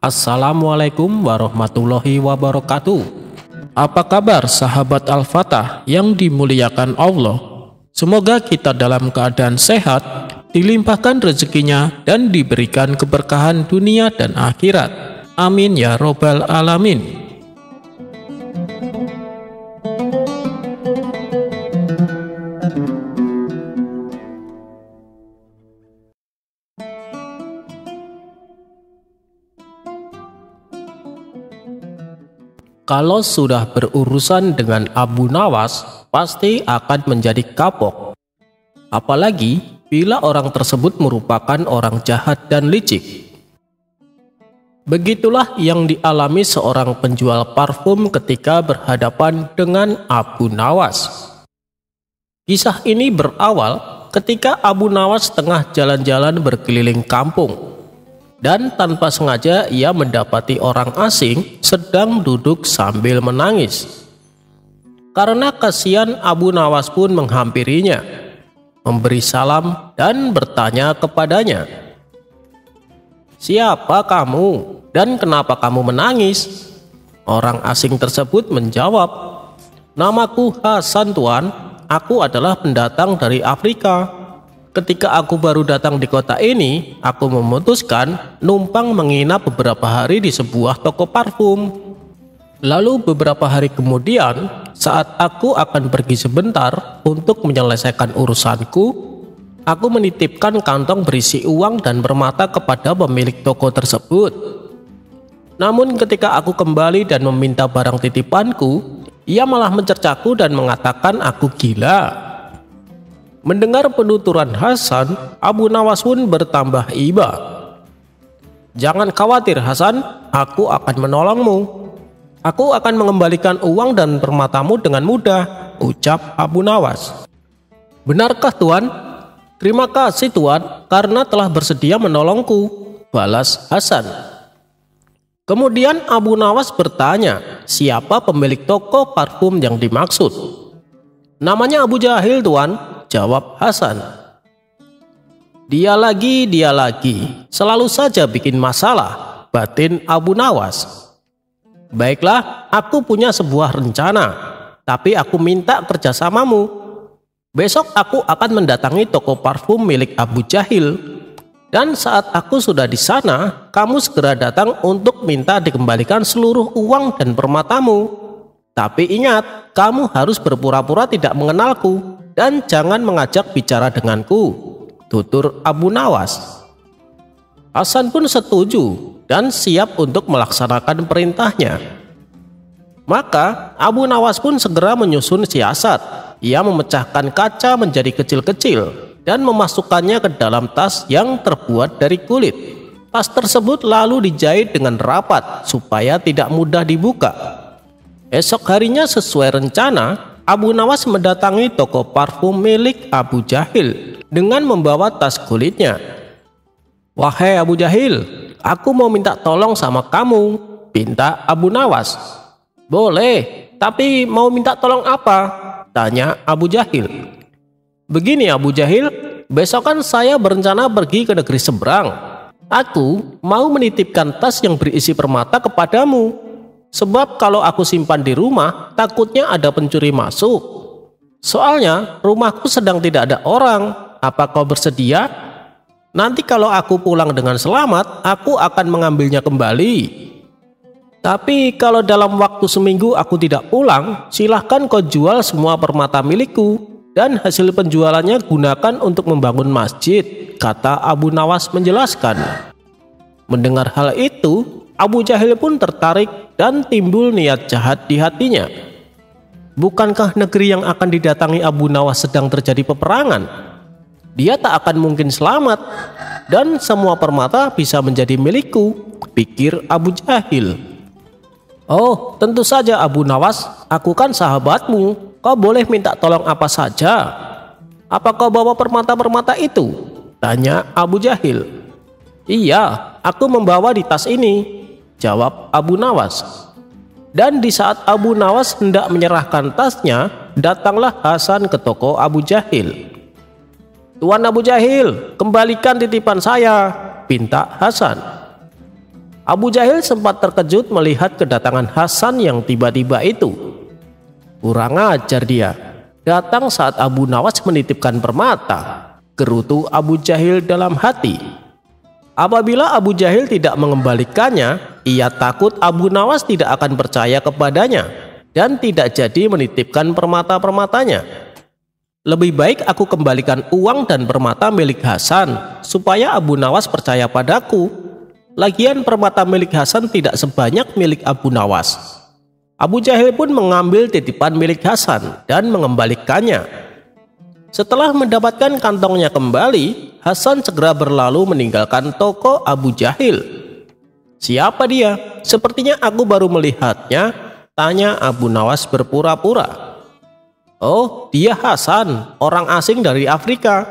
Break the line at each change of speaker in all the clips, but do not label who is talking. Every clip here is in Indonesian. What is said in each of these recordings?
Assalamualaikum warahmatullahi wabarakatuh. Apa kabar sahabat Al-Fatah yang dimuliakan Allah? Semoga kita dalam keadaan sehat, dilimpahkan rezekinya dan diberikan keberkahan dunia dan akhirat. Amin ya robbal alamin. Kalau sudah berurusan dengan Abu Nawas, pasti akan menjadi kapok. Apalagi bila orang tersebut merupakan orang jahat dan licik. Begitulah yang dialami seorang penjual parfum ketika berhadapan dengan Abu Nawas. Kisah ini berawal ketika Abu Nawas tengah jalan-jalan berkeliling kampung. Dan tanpa sengaja ia mendapati orang asing sedang duduk sambil menangis. Karena kasihan, Abu Nawas pun menghampirinya, memberi salam dan bertanya kepadanya, "Siapa kamu dan kenapa kamu menangis?" Orang asing tersebut menjawab, "Namaku Hasan tuan, aku adalah pendatang dari Afrika. Ketika aku baru datang di kota ini, aku memutuskan numpang menginap beberapa hari di sebuah toko parfum. Lalu beberapa hari kemudian, saat aku akan pergi sebentar untuk menyelesaikan urusanku, aku menitipkan kantong berisi uang dan permata kepada pemilik toko tersebut. Namun ketika aku kembali dan meminta barang titipanku, ia malah mencercaku dan mengatakan aku gila." Mendengar penuturan Hasan, Abu Nawas pun bertambah iba. "Jangan khawatir Hasan, aku akan menolongmu. Aku akan mengembalikan uang dan permatamu dengan mudah," ucap Abu Nawas. "Benarkah tuan? Terima kasih tuan karena telah bersedia menolongku," balas Hasan. Kemudian Abu Nawas bertanya, siapa pemilik toko parfum yang dimaksud. "Namanya Abu Jahil tuan," jawab Hasan. Dia lagi, selalu saja bikin masalah," batin Abu Nawas. "Baiklah, aku punya sebuah rencana, tapi aku minta kerjasamamu. Besok aku akan mendatangi toko parfum milik Abu Jahil, dan saat aku sudah di sana, kamu segera datang untuk minta dikembalikan seluruh uang dan permatamu. Tapi ingat, kamu harus berpura-pura tidak mengenalku dan jangan mengajak bicara denganku," tutur Abu Nawas. Hasan pun setuju dan siap untuk melaksanakan perintahnya. Maka Abu Nawas pun segera menyusun siasat. Ia memecahkan kaca menjadi kecil-kecil dan memasukkannya ke dalam tas yang terbuat dari kulit. Tas tersebut lalu dijahit dengan rapat supaya tidak mudah dibuka. Esok harinya sesuai rencana, Abu Nawas mendatangi toko parfum milik Abu Jahil dengan membawa tas kulitnya. "Wahai Abu Jahil, aku mau minta tolong sama kamu," pinta Abu Nawas. "Boleh, tapi mau minta tolong apa?" tanya Abu Jahil. "Begini Abu Jahil, besok kan saya berencana pergi ke negeri seberang. Aku mau menitipkan tas yang berisi permata kepadamu. Sebab kalau aku simpan di rumah, takutnya ada pencuri masuk. Soalnya rumahku sedang tidak ada orang. Apa kau bersedia? Nanti kalau aku pulang dengan selamat, aku akan mengambilnya kembali. Tapi kalau dalam waktu seminggu aku tidak pulang, silahkan kau jual semua permata milikku dan hasil penjualannya gunakan untuk membangun masjid," kata Abu Nawas menjelaskan. Mendengar hal itu, Abu Jahil pun tertarik dan timbul niat jahat di hatinya. Bukankah negeri yang akan didatangi Abu Nawas sedang terjadi peperangan? Dia tak akan mungkin selamat dan semua permata bisa menjadi milikku, pikir Abu Jahil. "Oh, tentu saja Abu Nawas, aku kan sahabatmu, kau boleh minta tolong apa saja. Apa kau bawa permata-permata itu?" tanya Abu Jahil. "Iya, aku membawa di tas ini," jawab Abu Nawas. Dan di saat Abu Nawas hendak menyerahkan tasnya, datanglah Hasan ke toko Abu Jahil. "Tuan Abu Jahil, kembalikan titipan saya," pinta Hasan. Abu Jahil sempat terkejut melihat kedatangan Hasan yang tiba-tiba itu. Kurang ajar dia, datang saat Abu Nawas menitipkan permata, gerutu Abu Jahil dalam hati. Apabila Abu Jahil tidak mengembalikannya, ia takut Abu Nawas tidak akan percaya kepadanya dan tidak jadi menitipkan permata-permatanya. Lebih baik aku kembalikan uang dan permata milik Hasan supaya Abu Nawas percaya padaku. Lagian permata milik Hasan tidak sebanyak milik Abu Nawas. Abu Jahil pun mengambil titipan milik Hasan dan mengembalikannya. Setelah mendapatkan kantongnya kembali, Hasan segera berlalu meninggalkan toko Abu Jahil. Siapa dia? Sepertinya aku baru melihatnya, tanya Abu Nawas berpura-pura. Oh, dia Hasan, orang asing dari Afrika.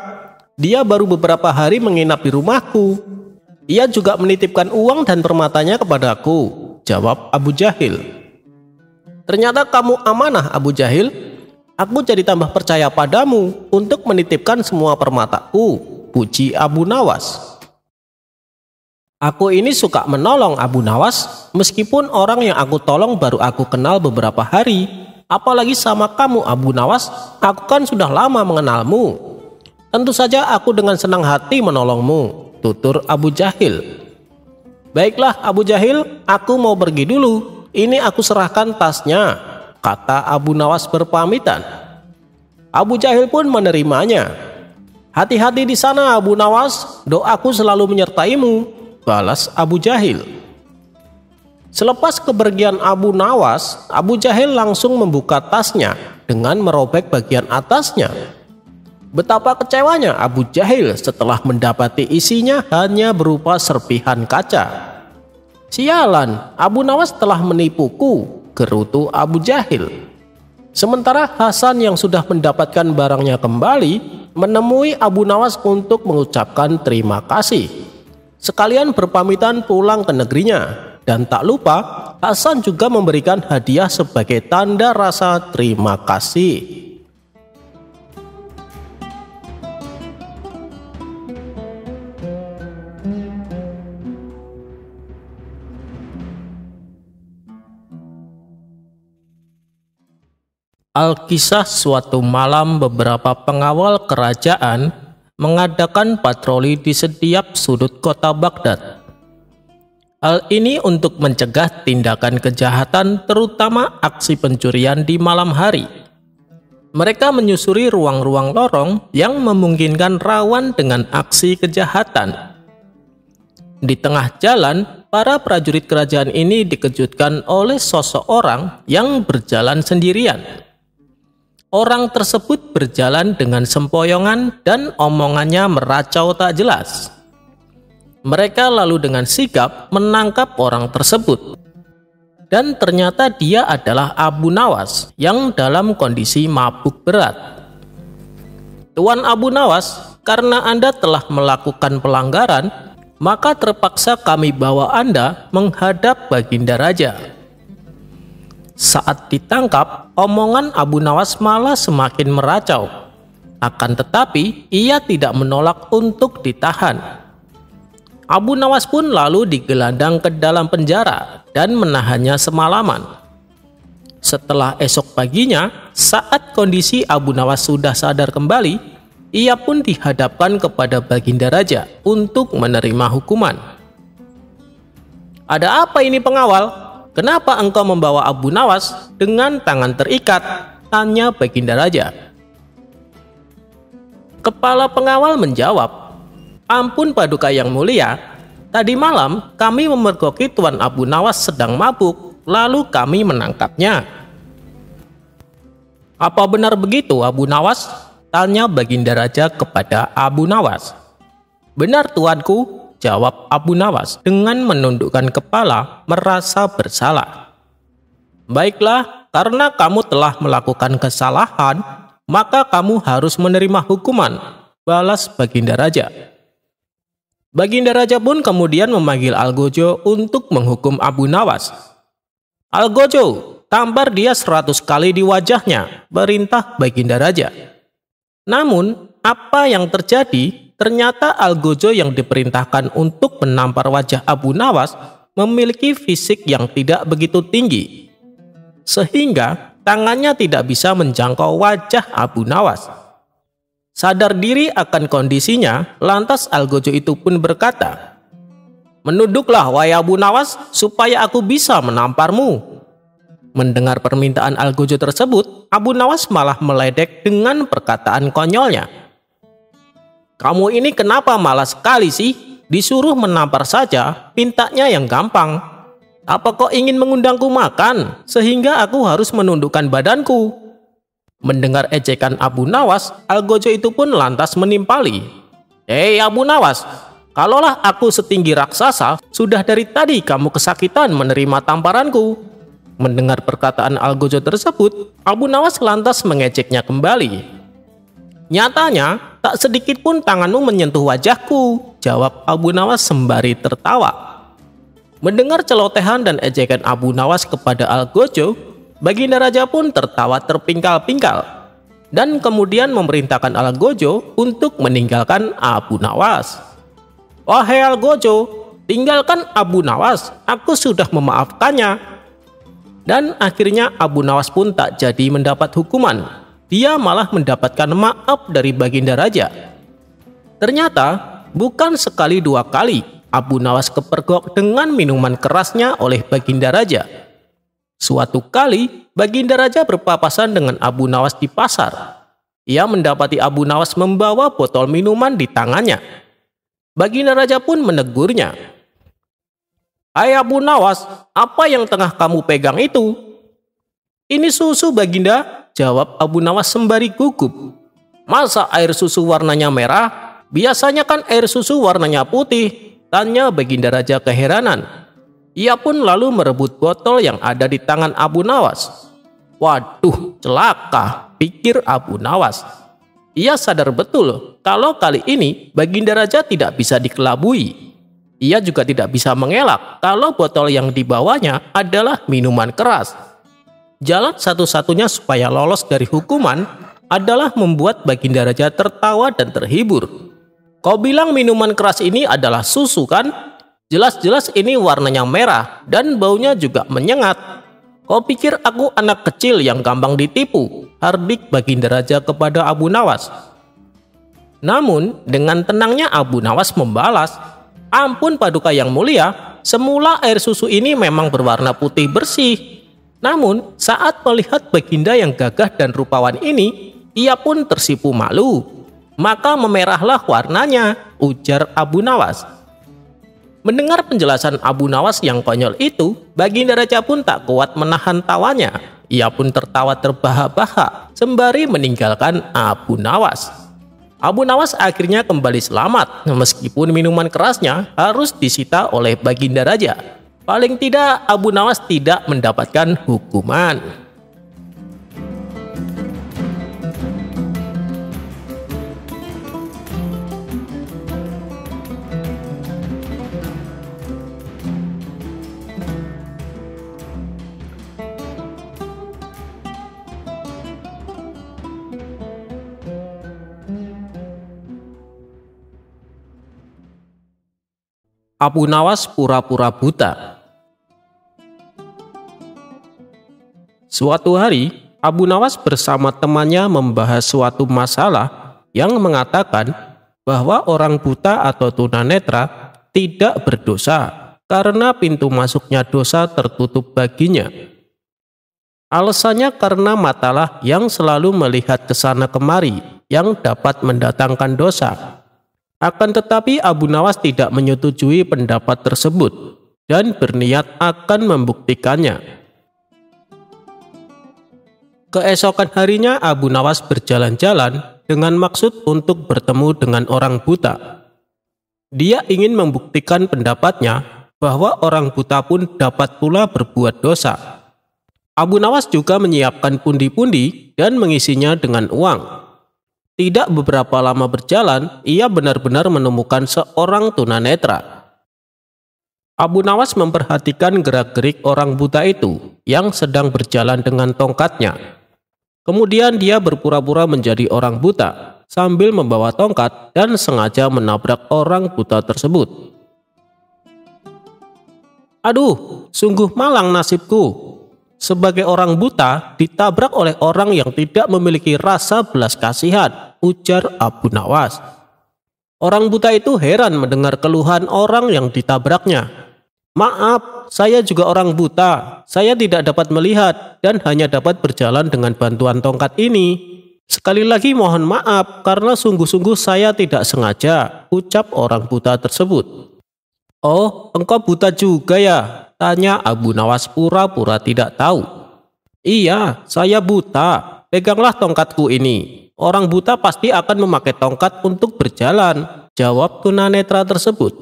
Dia baru beberapa hari menginap di rumahku. Ia juga menitipkan uang dan permatanya kepadaku, jawab Abu Jahil. Ternyata kamu amanah, Abu Jahil. Aku jadi tambah percaya padamu untuk menitipkan semua permataku, puji Abu Nawas. Aku ini suka menolong Abu Nawas, meskipun orang yang aku tolong baru aku kenal beberapa hari. Apalagi sama kamu, Abu Nawas, aku kan sudah lama mengenalmu. Tentu saja aku dengan senang hati menolongmu, tutur Abu Jahil. Baiklah Abu Jahil, aku mau pergi dulu. Ini aku serahkan tasnya, kata Abu Nawas berpamitan. Abu Jahil pun menerimanya. Hati-hati di sana Abu Nawas, doaku selalu menyertaimu, balas Abu Jahil. Selepas kepergian Abu Nawas, Abu Jahil langsung membuka tasnya dengan merobek bagian atasnya. Betapa kecewanya Abu Jahil setelah mendapati isinya hanya berupa serpihan kaca. Sialan, Abu Nawas telah menipuku, gerutu Abu Jahil. Sementara Hasan yang sudah mendapatkan barangnya kembali menemui Abu Nawas untuk mengucapkan terima kasih, sekalian berpamitan pulang ke negerinya. Dan tak lupa, Hasan juga memberikan hadiah sebagai tanda rasa terima kasih. Alkisah suatu malam beberapa pengawal kerajaan mengadakan patroli di setiap sudut kota Baghdad. Hal ini untuk mencegah tindakan kejahatan, terutama aksi pencurian di malam hari. Mereka menyusuri ruang-ruang lorong yang memungkinkan rawan dengan aksi kejahatan. Di tengah jalan, para prajurit kerajaan ini dikejutkan oleh seseorang yang berjalan sendirian. Orang tersebut berjalan dengan sempoyongan dan omongannya meracau tak jelas. Mereka lalu dengan sigap menangkap orang tersebut. Dan ternyata dia adalah Abu Nawas yang dalam kondisi mabuk berat. Tuan Abu Nawas, karena Anda telah melakukan pelanggaran, maka terpaksa kami bawa Anda menghadap Baginda Raja. Saat ditangkap, omongan Abu Nawas malah semakin meracau. Akan tetapi, ia tidak menolak untuk ditahan. Abu Nawas pun lalu digelandang ke dalam penjara dan menahannya semalaman. Setelah esok paginya, saat kondisi Abu Nawas sudah sadar kembali, ia pun dihadapkan kepada Baginda Raja untuk menerima hukuman. Ada apa ini pengawal? Kenapa engkau membawa Abu Nawas dengan tangan terikat? Tanya Baginda Raja. Kepala pengawal menjawab, ampun Paduka yang mulia, tadi malam kami memergoki Tuan Abu Nawas sedang mabuk, lalu kami menangkapnya. Apa benar begitu Abu Nawas? Tanya Baginda Raja kepada Abu Nawas. Benar tuanku, jawab Abu Nawas dengan menundukkan kepala merasa bersalah. Baiklah, karena kamu telah melakukan kesalahan, maka kamu harus menerima hukuman, balas Baginda Raja. Baginda Raja pun kemudian memanggil Algojo untuk menghukum Abu Nawas. Algojo, tampar dia 100 kali di wajahnya, perintah Baginda Raja. Namun, apa yang terjadi? Ternyata Algojo yang diperintahkan untuk menampar wajah Abu Nawas memiliki fisik yang tidak begitu tinggi, sehingga tangannya tidak bisa menjangkau wajah Abu Nawas. Sadar diri akan kondisinya, lantas Algojo itu pun berkata, "Menunduklah wahai Abu Nawas, supaya aku bisa menamparmu." Mendengar permintaan Algojo tersebut, Abu Nawas malah meledek dengan perkataan konyolnya. "Kamu ini kenapa malas sekali sih? Disuruh menampar saja, mintanya yang gampang. Apa kau ingin mengundangku makan, sehingga aku harus menundukkan badanku?" Mendengar ejekan Abu Nawas, Algojo itu pun lantas menimpali. "Hei Abu Nawas, kalaulah aku setinggi raksasa, sudah dari tadi kamu kesakitan menerima tamparanku." Mendengar perkataan Algojo tersebut, Abu Nawas lantas mengejeknya kembali. "Nyatanya, tak sedikit pun tanganmu menyentuh wajahku," jawab Abu Nawas sembari tertawa. Mendengar celotehan dan ejekan Abu Nawas kepada Algojo, Baginda Raja pun tertawa terpingkal-pingkal dan kemudian memerintahkan Algojo untuk meninggalkan Abu Nawas. "Wahai Algojo, tinggalkan Abu Nawas, aku sudah memaafkannya." Dan akhirnya Abu Nawas pun tak jadi mendapat hukuman. Dia malah mendapatkan maaf dari Baginda Raja. Ternyata bukan sekali dua kali Abu Nawas kepergok dengan minuman kerasnya oleh Baginda Raja. Suatu kali Baginda Raja berpapasan dengan Abu Nawas di pasar. Ia mendapati Abu Nawas membawa botol minuman di tangannya. Baginda Raja pun menegurnya. "Hai Abu Nawas, apa yang tengah kamu pegang itu?" "Ini susu Baginda," jawab Abu Nawas sembari gugup. "Masa air susu warnanya merah? Biasanya kan air susu warnanya putih," tanya Baginda Raja keheranan. Ia pun lalu merebut botol yang ada di tangan Abu Nawas. "Waduh, celaka," pikir Abu Nawas. Ia sadar betul kalau kali ini Baginda Raja tidak bisa dikelabui. Ia juga tidak bisa mengelak kalau botol yang dibawanya adalah minuman keras. Jalan satu-satunya supaya lolos dari hukuman adalah membuat Baginda Raja tertawa dan terhibur. "Kau bilang minuman keras ini adalah susu kan? Jelas-jelas ini warnanya merah dan baunya juga menyengat. Kau pikir aku anak kecil yang gampang ditipu?" hardik Baginda Raja kepada Abu Nawas. Namun dengan tenangnya Abu Nawas membalas, "Ampun Paduka yang mulia, semula air susu ini memang berwarna putih bersih. Namun saat melihat Baginda yang gagah dan rupawan ini, ia pun tersipu malu. Maka memerahlah warnanya," ujar Abu Nawas. Mendengar penjelasan Abu Nawas yang konyol itu, Baginda Raja pun tak kuat menahan tawanya. Ia pun tertawa terbahak-bahak sembari meninggalkan Abu Nawas. Abu Nawas akhirnya kembali selamat, meskipun minuman kerasnya harus disita oleh Baginda Raja. Paling tidak Abu Nawas tidak mendapatkan hukuman. Abu Nawas pura-pura buta. Suatu hari, Abu Nawas bersama temannya membahas suatu masalah yang mengatakan bahwa orang buta atau tunanetra tidak berdosa karena pintu masuknya dosa tertutup baginya. Alasannya karena matalah yang selalu melihat ke sana kemari yang dapat mendatangkan dosa. Akan tetapi Abu Nawas tidak menyetujui pendapat tersebut dan berniat akan membuktikannya. Keesokan harinya Abu Nawas berjalan-jalan dengan maksud untuk bertemu dengan orang buta. Dia ingin membuktikan pendapatnya bahwa orang buta pun dapat pula berbuat dosa. Abu Nawas juga menyiapkan pundi-pundi dan mengisinya dengan uang. Tidak beberapa lama berjalan, ia benar-benar menemukan seorang tunanetra. Abu Nawas memperhatikan gerak-gerik orang buta itu yang sedang berjalan dengan tongkatnya. Kemudian dia berpura-pura menjadi orang buta sambil membawa tongkat dan sengaja menabrak orang buta tersebut. Aduh, sungguh malang nasibku. Sebagai orang buta ditabrak oleh orang yang tidak memiliki rasa belas kasihan, ujar Abu Nawas. Orang buta itu heran mendengar keluhan orang yang ditabraknya. Maaf, saya juga orang buta. Saya tidak dapat melihat dan hanya dapat berjalan dengan bantuan tongkat ini. Sekali lagi mohon maaf karena sungguh-sungguh saya tidak sengaja, ucap orang buta tersebut. Oh, engkau buta juga ya? Tanya Abu Nawas pura-pura tidak tahu. Iya, saya buta. Peganglah tongkatku ini. Orang buta pasti akan memakai tongkat untuk berjalan, jawab tunanetra tersebut.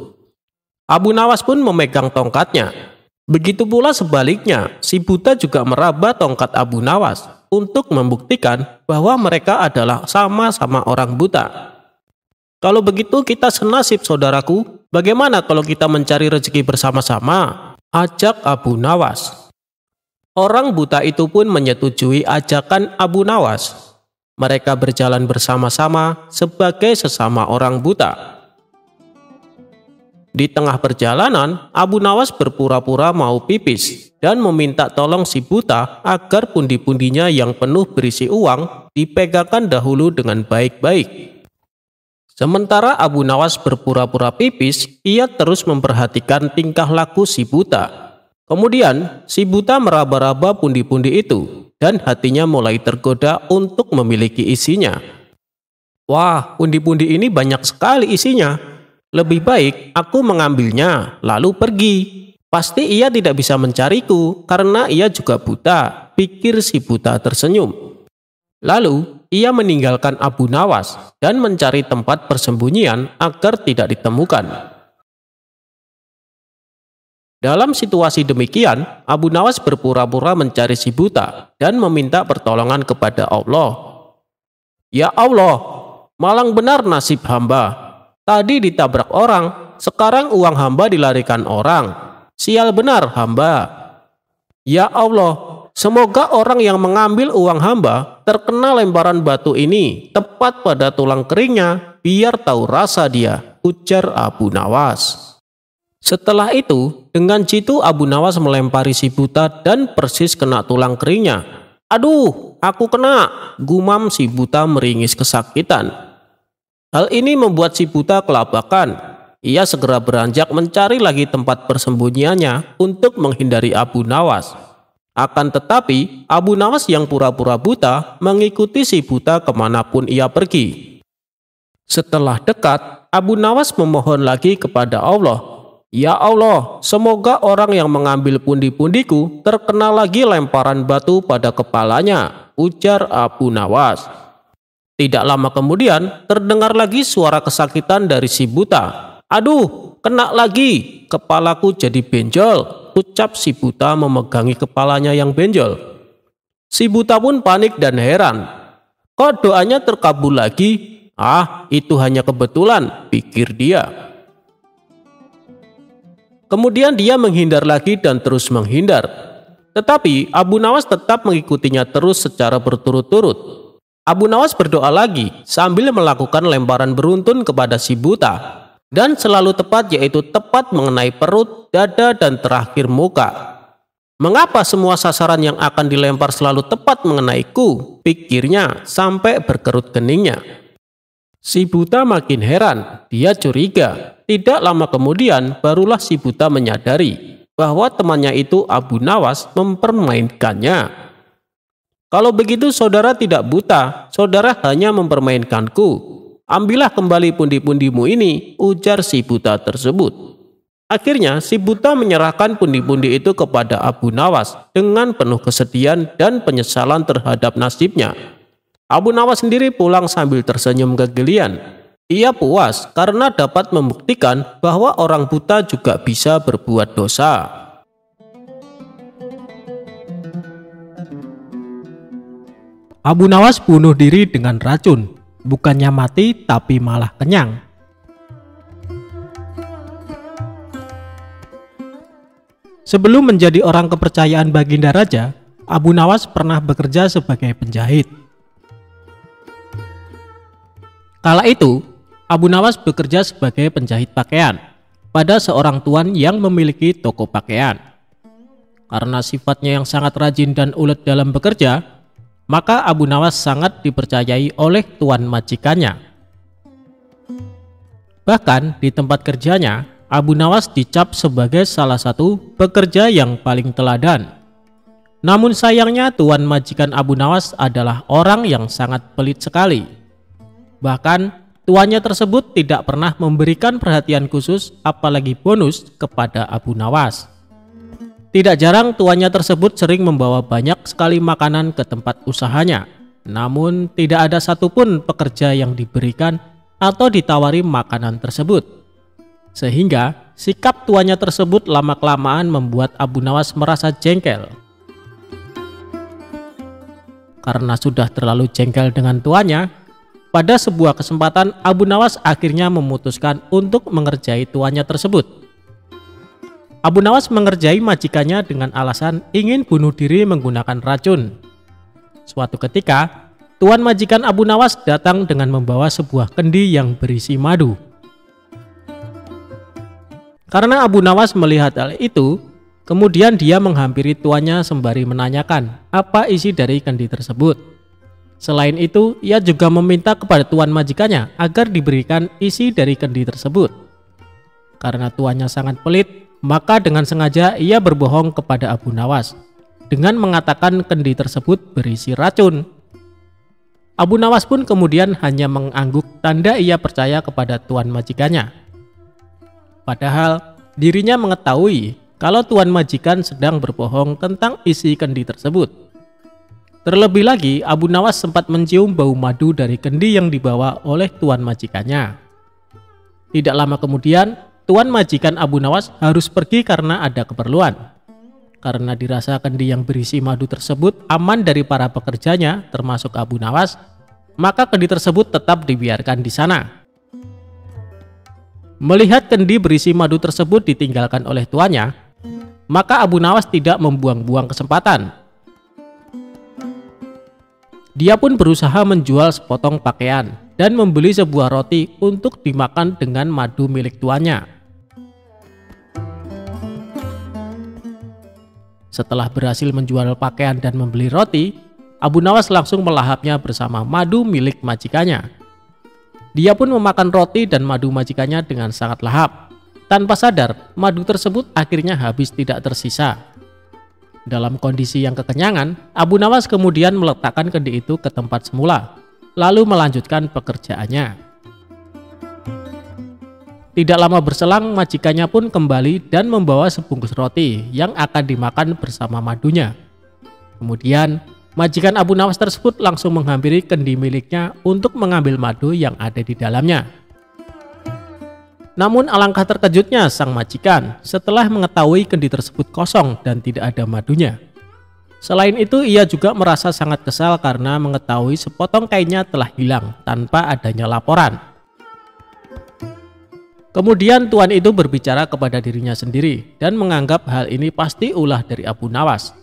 Abu Nawas pun memegang tongkatnya. Begitu pula sebaliknya, si buta juga meraba tongkat Abu Nawas untuk membuktikan bahwa mereka adalah sama-sama orang buta. Kalau begitu kita senasib saudaraku, bagaimana kalau kita mencari rezeki bersama-sama? Ajak Abu Nawas. Orang buta itu pun menyetujui ajakan Abu Nawas. Mereka berjalan bersama-sama sebagai sesama orang buta. Di tengah perjalanan, Abu Nawas berpura-pura mau pipis dan meminta tolong si buta agar pundi-pundinya yang penuh berisi uang dipegangkan dahulu dengan baik-baik. Sementara Abu Nawas berpura-pura pipis, ia terus memperhatikan tingkah laku si buta. Kemudian, si buta meraba-raba pundi-pundi itu dan hatinya mulai tergoda untuk memiliki isinya. Wah, pundi-pundi ini banyak sekali isinya. Lebih baik aku mengambilnya lalu pergi. Pasti ia tidak bisa mencariku karena ia juga buta, pikir si buta tersenyum. Lalu ia meninggalkan Abu Nawas dan mencari tempat persembunyian agar tidak ditemukan. Dalam situasi demikian, Abu Nawas berpura-pura mencari si buta dan meminta pertolongan kepada Allah. Ya Allah, malang benar nasib hamba. Tadi ditabrak orang, sekarang uang hamba dilarikan orang. Sial benar hamba. Ya Allah, semoga orang yang mengambil uang hamba terkena lemparan batu ini tepat pada tulang keringnya, biar tahu rasa dia, ujar Abu Nawas. Setelah itu, dengan jitu Abu Nawas melempari si buta dan persis kena tulang keringnya. Aduh, aku kena, gumam si buta meringis kesakitan. Hal ini membuat si buta kelabakan. Ia segera beranjak mencari lagi tempat persembunyiannya untuk menghindari Abu Nawas. Akan tetapi, Abu Nawas yang pura-pura buta mengikuti si buta kemanapun ia pergi. Setelah dekat, Abu Nawas memohon lagi kepada Allah. Ya Allah, semoga orang yang mengambil pundi-pundiku terkena lagi lemparan batu pada kepalanya, ujar Abu Nawas. Tidak lama kemudian, terdengar lagi suara kesakitan dari si buta. Aduh, kena lagi, kepalaku jadi benjol, ucap si buta memegangi kepalanya yang benjol. Si buta pun panik dan heran. Kok doanya terkabul lagi? Ah, itu hanya kebetulan, pikir dia. Kemudian dia menghindar lagi dan terus menghindar. Tetapi Abu Nawas tetap mengikutinya terus secara berturut-turut. Abu Nawas berdoa lagi sambil melakukan lemparan beruntun kepada si buta dan selalu tepat, yaitu tepat mengenai perut, dada, dan terakhir muka. Mengapa semua sasaran yang akan dilempar selalu tepat mengenaiku? Pikirnya sampai berkerut keningnya. Si buta makin heran, dia curiga. Tidak lama kemudian barulah si buta menyadari bahwa temannya itu Abu Nawas mempermainkannya. Kalau begitu saudara tidak buta, saudara hanya mempermainkanku. Ambillah kembali pundi-pundimu ini, ujar si buta tersebut. Akhirnya si buta menyerahkan pundi-pundi itu kepada Abu Nawas dengan penuh kesedihan dan penyesalan terhadap nasibnya. Abu Nawas sendiri pulang sambil tersenyum kegelian. Ia puas karena dapat membuktikan bahwa orang buta juga bisa berbuat dosa. Abu Nawas bunuh diri dengan racun, bukannya mati tapi malah kenyang. Sebelum menjadi orang kepercayaan Baginda Raja, Abu Nawas pernah bekerja sebagai penjahit. Kala itu, Abu Nawas bekerja sebagai penjahit pakaian. pada seorang tuan yang memiliki toko pakaian. Karena sifatnya yang sangat rajin dan ulet dalam bekerja, maka Abu Nawas sangat dipercayai oleh tuan majikannya. Bahkan di tempat kerjanya, Abu Nawas dicap sebagai salah satu pekerja yang paling teladan. Namun sayangnya tuan majikan Abu Nawas adalah orang yang sangat pelit sekali. Bahkan tuannya tersebut tidak pernah memberikan perhatian khusus apalagi bonus kepada Abu Nawas. Tidak jarang tuannya tersebut sering membawa banyak sekali makanan ke tempat usahanya. Namun tidak ada satupun pekerja yang diberikan atau ditawari makanan tersebut. Sehingga sikap tuannya tersebut lama-kelamaan membuat Abu Nawas merasa jengkel. Karena sudah terlalu jengkel dengan tuannya, pada sebuah kesempatan Abu Nawas akhirnya memutuskan untuk mengerjai tuannya tersebut. Abu Nawas mengerjai majikannya dengan alasan ingin bunuh diri menggunakan racun. Suatu ketika, tuan majikan Abu Nawas datang dengan membawa sebuah kendi yang berisi madu. Karena Abu Nawas melihat hal itu, kemudian dia menghampiri tuannya sembari menanyakan apa isi dari kendi tersebut. Selain itu, ia juga meminta kepada tuan majikannya agar diberikan isi dari kendi tersebut. Karena tuannya sangat pelit, maka dengan sengaja ia berbohong kepada Abu Nawas dengan mengatakan kendi tersebut berisi racun. Abu Nawas pun kemudian hanya mengangguk tanda ia percaya kepada tuan majikannya. Padahal dirinya mengetahui kalau tuan majikan sedang berbohong tentang isi kendi tersebut. Terlebih lagi, Abu Nawas sempat mencium bau madu dari kendi yang dibawa oleh tuan majikannya. Tidak lama kemudian, tuan majikan Abu Nawas harus pergi karena ada keperluan. Karena dirasa kendi yang berisi madu tersebut aman dari para pekerjanya, termasuk Abu Nawas, maka kendi tersebut tetap dibiarkan di sana. Melihat kendi berisi madu tersebut ditinggalkan oleh tuannya, maka Abu Nawas tidak membuang-buang kesempatan. Dia pun berusaha menjual sepotong pakaian dan membeli sebuah roti untuk dimakan dengan madu milik tuannya. Setelah berhasil menjual pakaian dan membeli roti, Abu Nawas langsung melahapnya bersama madu milik majikannya. Dia pun memakan roti dan madu majikannya dengan sangat lahap. Tanpa sadar, madu tersebut akhirnya habis tidak tersisa. Dalam kondisi yang kekenyangan, Abu Nawas kemudian meletakkan kendi itu ke tempat semula, lalu melanjutkan pekerjaannya. Tidak lama berselang, majikannya pun kembali dan membawa sebungkus roti yang akan dimakan bersama madunya. Kemudian, majikan Abu Nawas tersebut langsung menghampiri kendi miliknya untuk mengambil madu yang ada di dalamnya. Namun alangkah terkejutnya sang majikan setelah mengetahui kendi tersebut kosong dan tidak ada madunya. Selain itu, ia juga merasa sangat kesal karena mengetahui sepotong kainnya telah hilang tanpa adanya laporan. Kemudian tuan itu berbicara kepada dirinya sendiri dan menganggap hal ini pasti ulah dari Abu Nawas.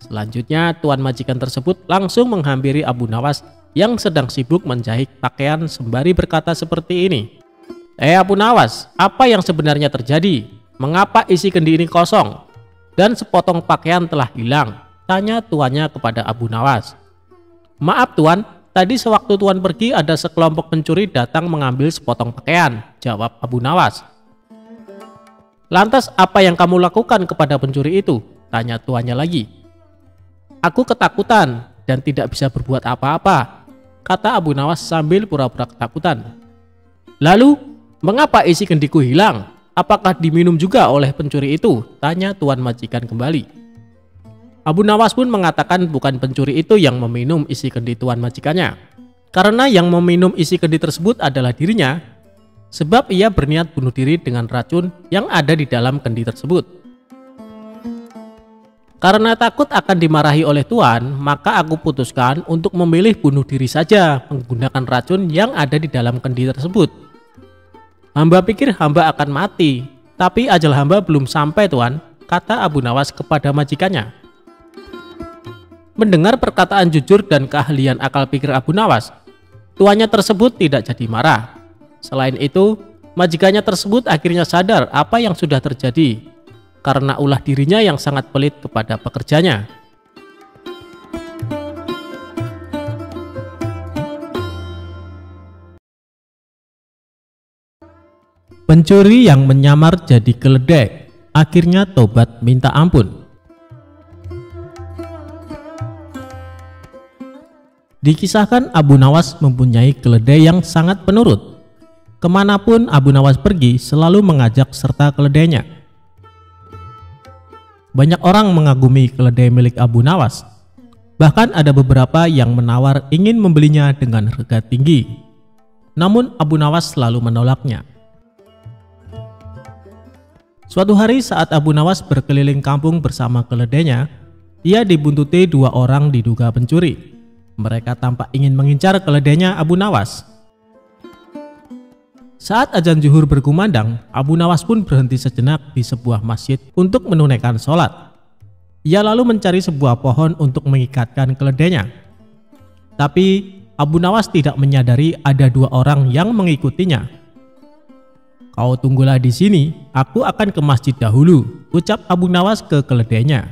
Selanjutnya tuan majikan tersebut langsung menghampiri Abu Nawas yang sedang sibuk menjahit pakaian sembari berkata seperti ini. Abu Nawas, apa yang sebenarnya terjadi? Mengapa isi kendi ini kosong? Dan sepotong pakaian telah hilang? Tanya tuannya kepada Abu Nawas. Maaf tuan, tadi sewaktu tuan pergi ada sekelompok pencuri datang mengambil sepotong pakaian, jawab Abu Nawas. Lantas apa yang kamu lakukan kepada pencuri itu? Tanya tuannya lagi. Aku ketakutan dan tidak bisa berbuat apa-apa, kata Abu Nawas sambil pura-pura ketakutan. Lalu, mengapa isi kendiku hilang? Apakah diminum juga oleh pencuri itu? Tanya tuan majikan kembali. Abu Nawas pun mengatakan bukan pencuri itu yang meminum isi kendi tuan majikannya, karena yang meminum isi kendi tersebut adalah dirinya, sebab ia berniat bunuh diri dengan racun yang ada di dalam kendi tersebut. Karena takut akan dimarahi oleh tuan, maka aku putuskan untuk memilih bunuh diri saja menggunakan racun yang ada di dalam kendi tersebut. Hamba pikir hamba akan mati, tapi ajal hamba belum sampai tuan, kata Abu Nawas kepada majikannya. Mendengar perkataan jujur dan keahlian akal pikir Abu Nawas, tuannya tersebut tidak jadi marah. Selain itu, Majikannya tersebut akhirnya sadar apa yang sudah terjadi karena ulah dirinya yang sangat pelit kepada pekerjanya. Pencuri yang menyamar jadi keledai akhirnya tobat minta ampun. Dikisahkan Abu Nawas mempunyai keledai yang sangat penurut. Kemanapun Abu Nawas pergi selalu mengajak serta keledainya. Banyak orang mengagumi keledai milik Abu Nawas. Bahkan ada beberapa yang menawar ingin membelinya dengan harga tinggi. Namun Abu Nawas selalu menolaknya. Suatu hari saat Abu Nawas berkeliling kampung bersama keledainya, ia dibuntuti dua orang diduga pencuri. Mereka tampak ingin mengincar keledainya Abu Nawas. Saat azan zuhur berkumandang, Abu Nawas pun berhenti sejenak di sebuah masjid untuk menunaikan sholat. Ia lalu mencari sebuah pohon untuk mengikatkan keledainya. Tapi Abu Nawas tidak menyadari ada dua orang yang mengikutinya. "Kau tunggulah di sini, aku akan ke masjid dahulu," ucap Abu Nawas ke keledainya.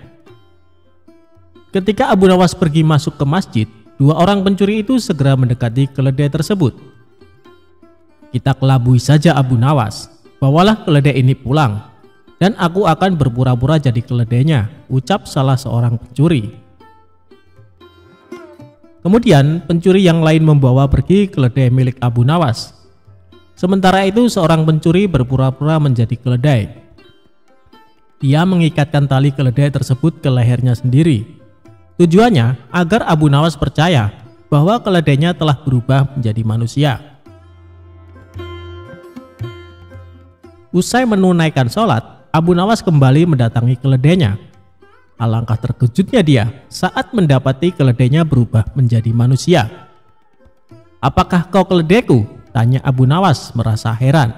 Ketika Abu Nawas pergi masuk ke masjid, dua orang pencuri itu segera mendekati keledai tersebut. "Kita kelabui saja Abu Nawas, bawalah keledai ini pulang, dan aku akan berpura-pura jadi keledainya," ucap salah seorang pencuri. Kemudian pencuri yang lain membawa pergi keledai milik Abu Nawas. Sementara itu seorang pencuri berpura-pura menjadi keledai. Ia mengikatkan tali keledai tersebut ke lehernya sendiri. Tujuannya agar Abu Nawas percaya bahwa keledainya telah berubah menjadi manusia. Usai menunaikan sholat, Abu Nawas kembali mendatangi keledainya. Alangkah terkejutnya dia saat mendapati keledainya berubah menjadi manusia. "Apakah kau keledaiku?" tanya Abu Nawas merasa heran.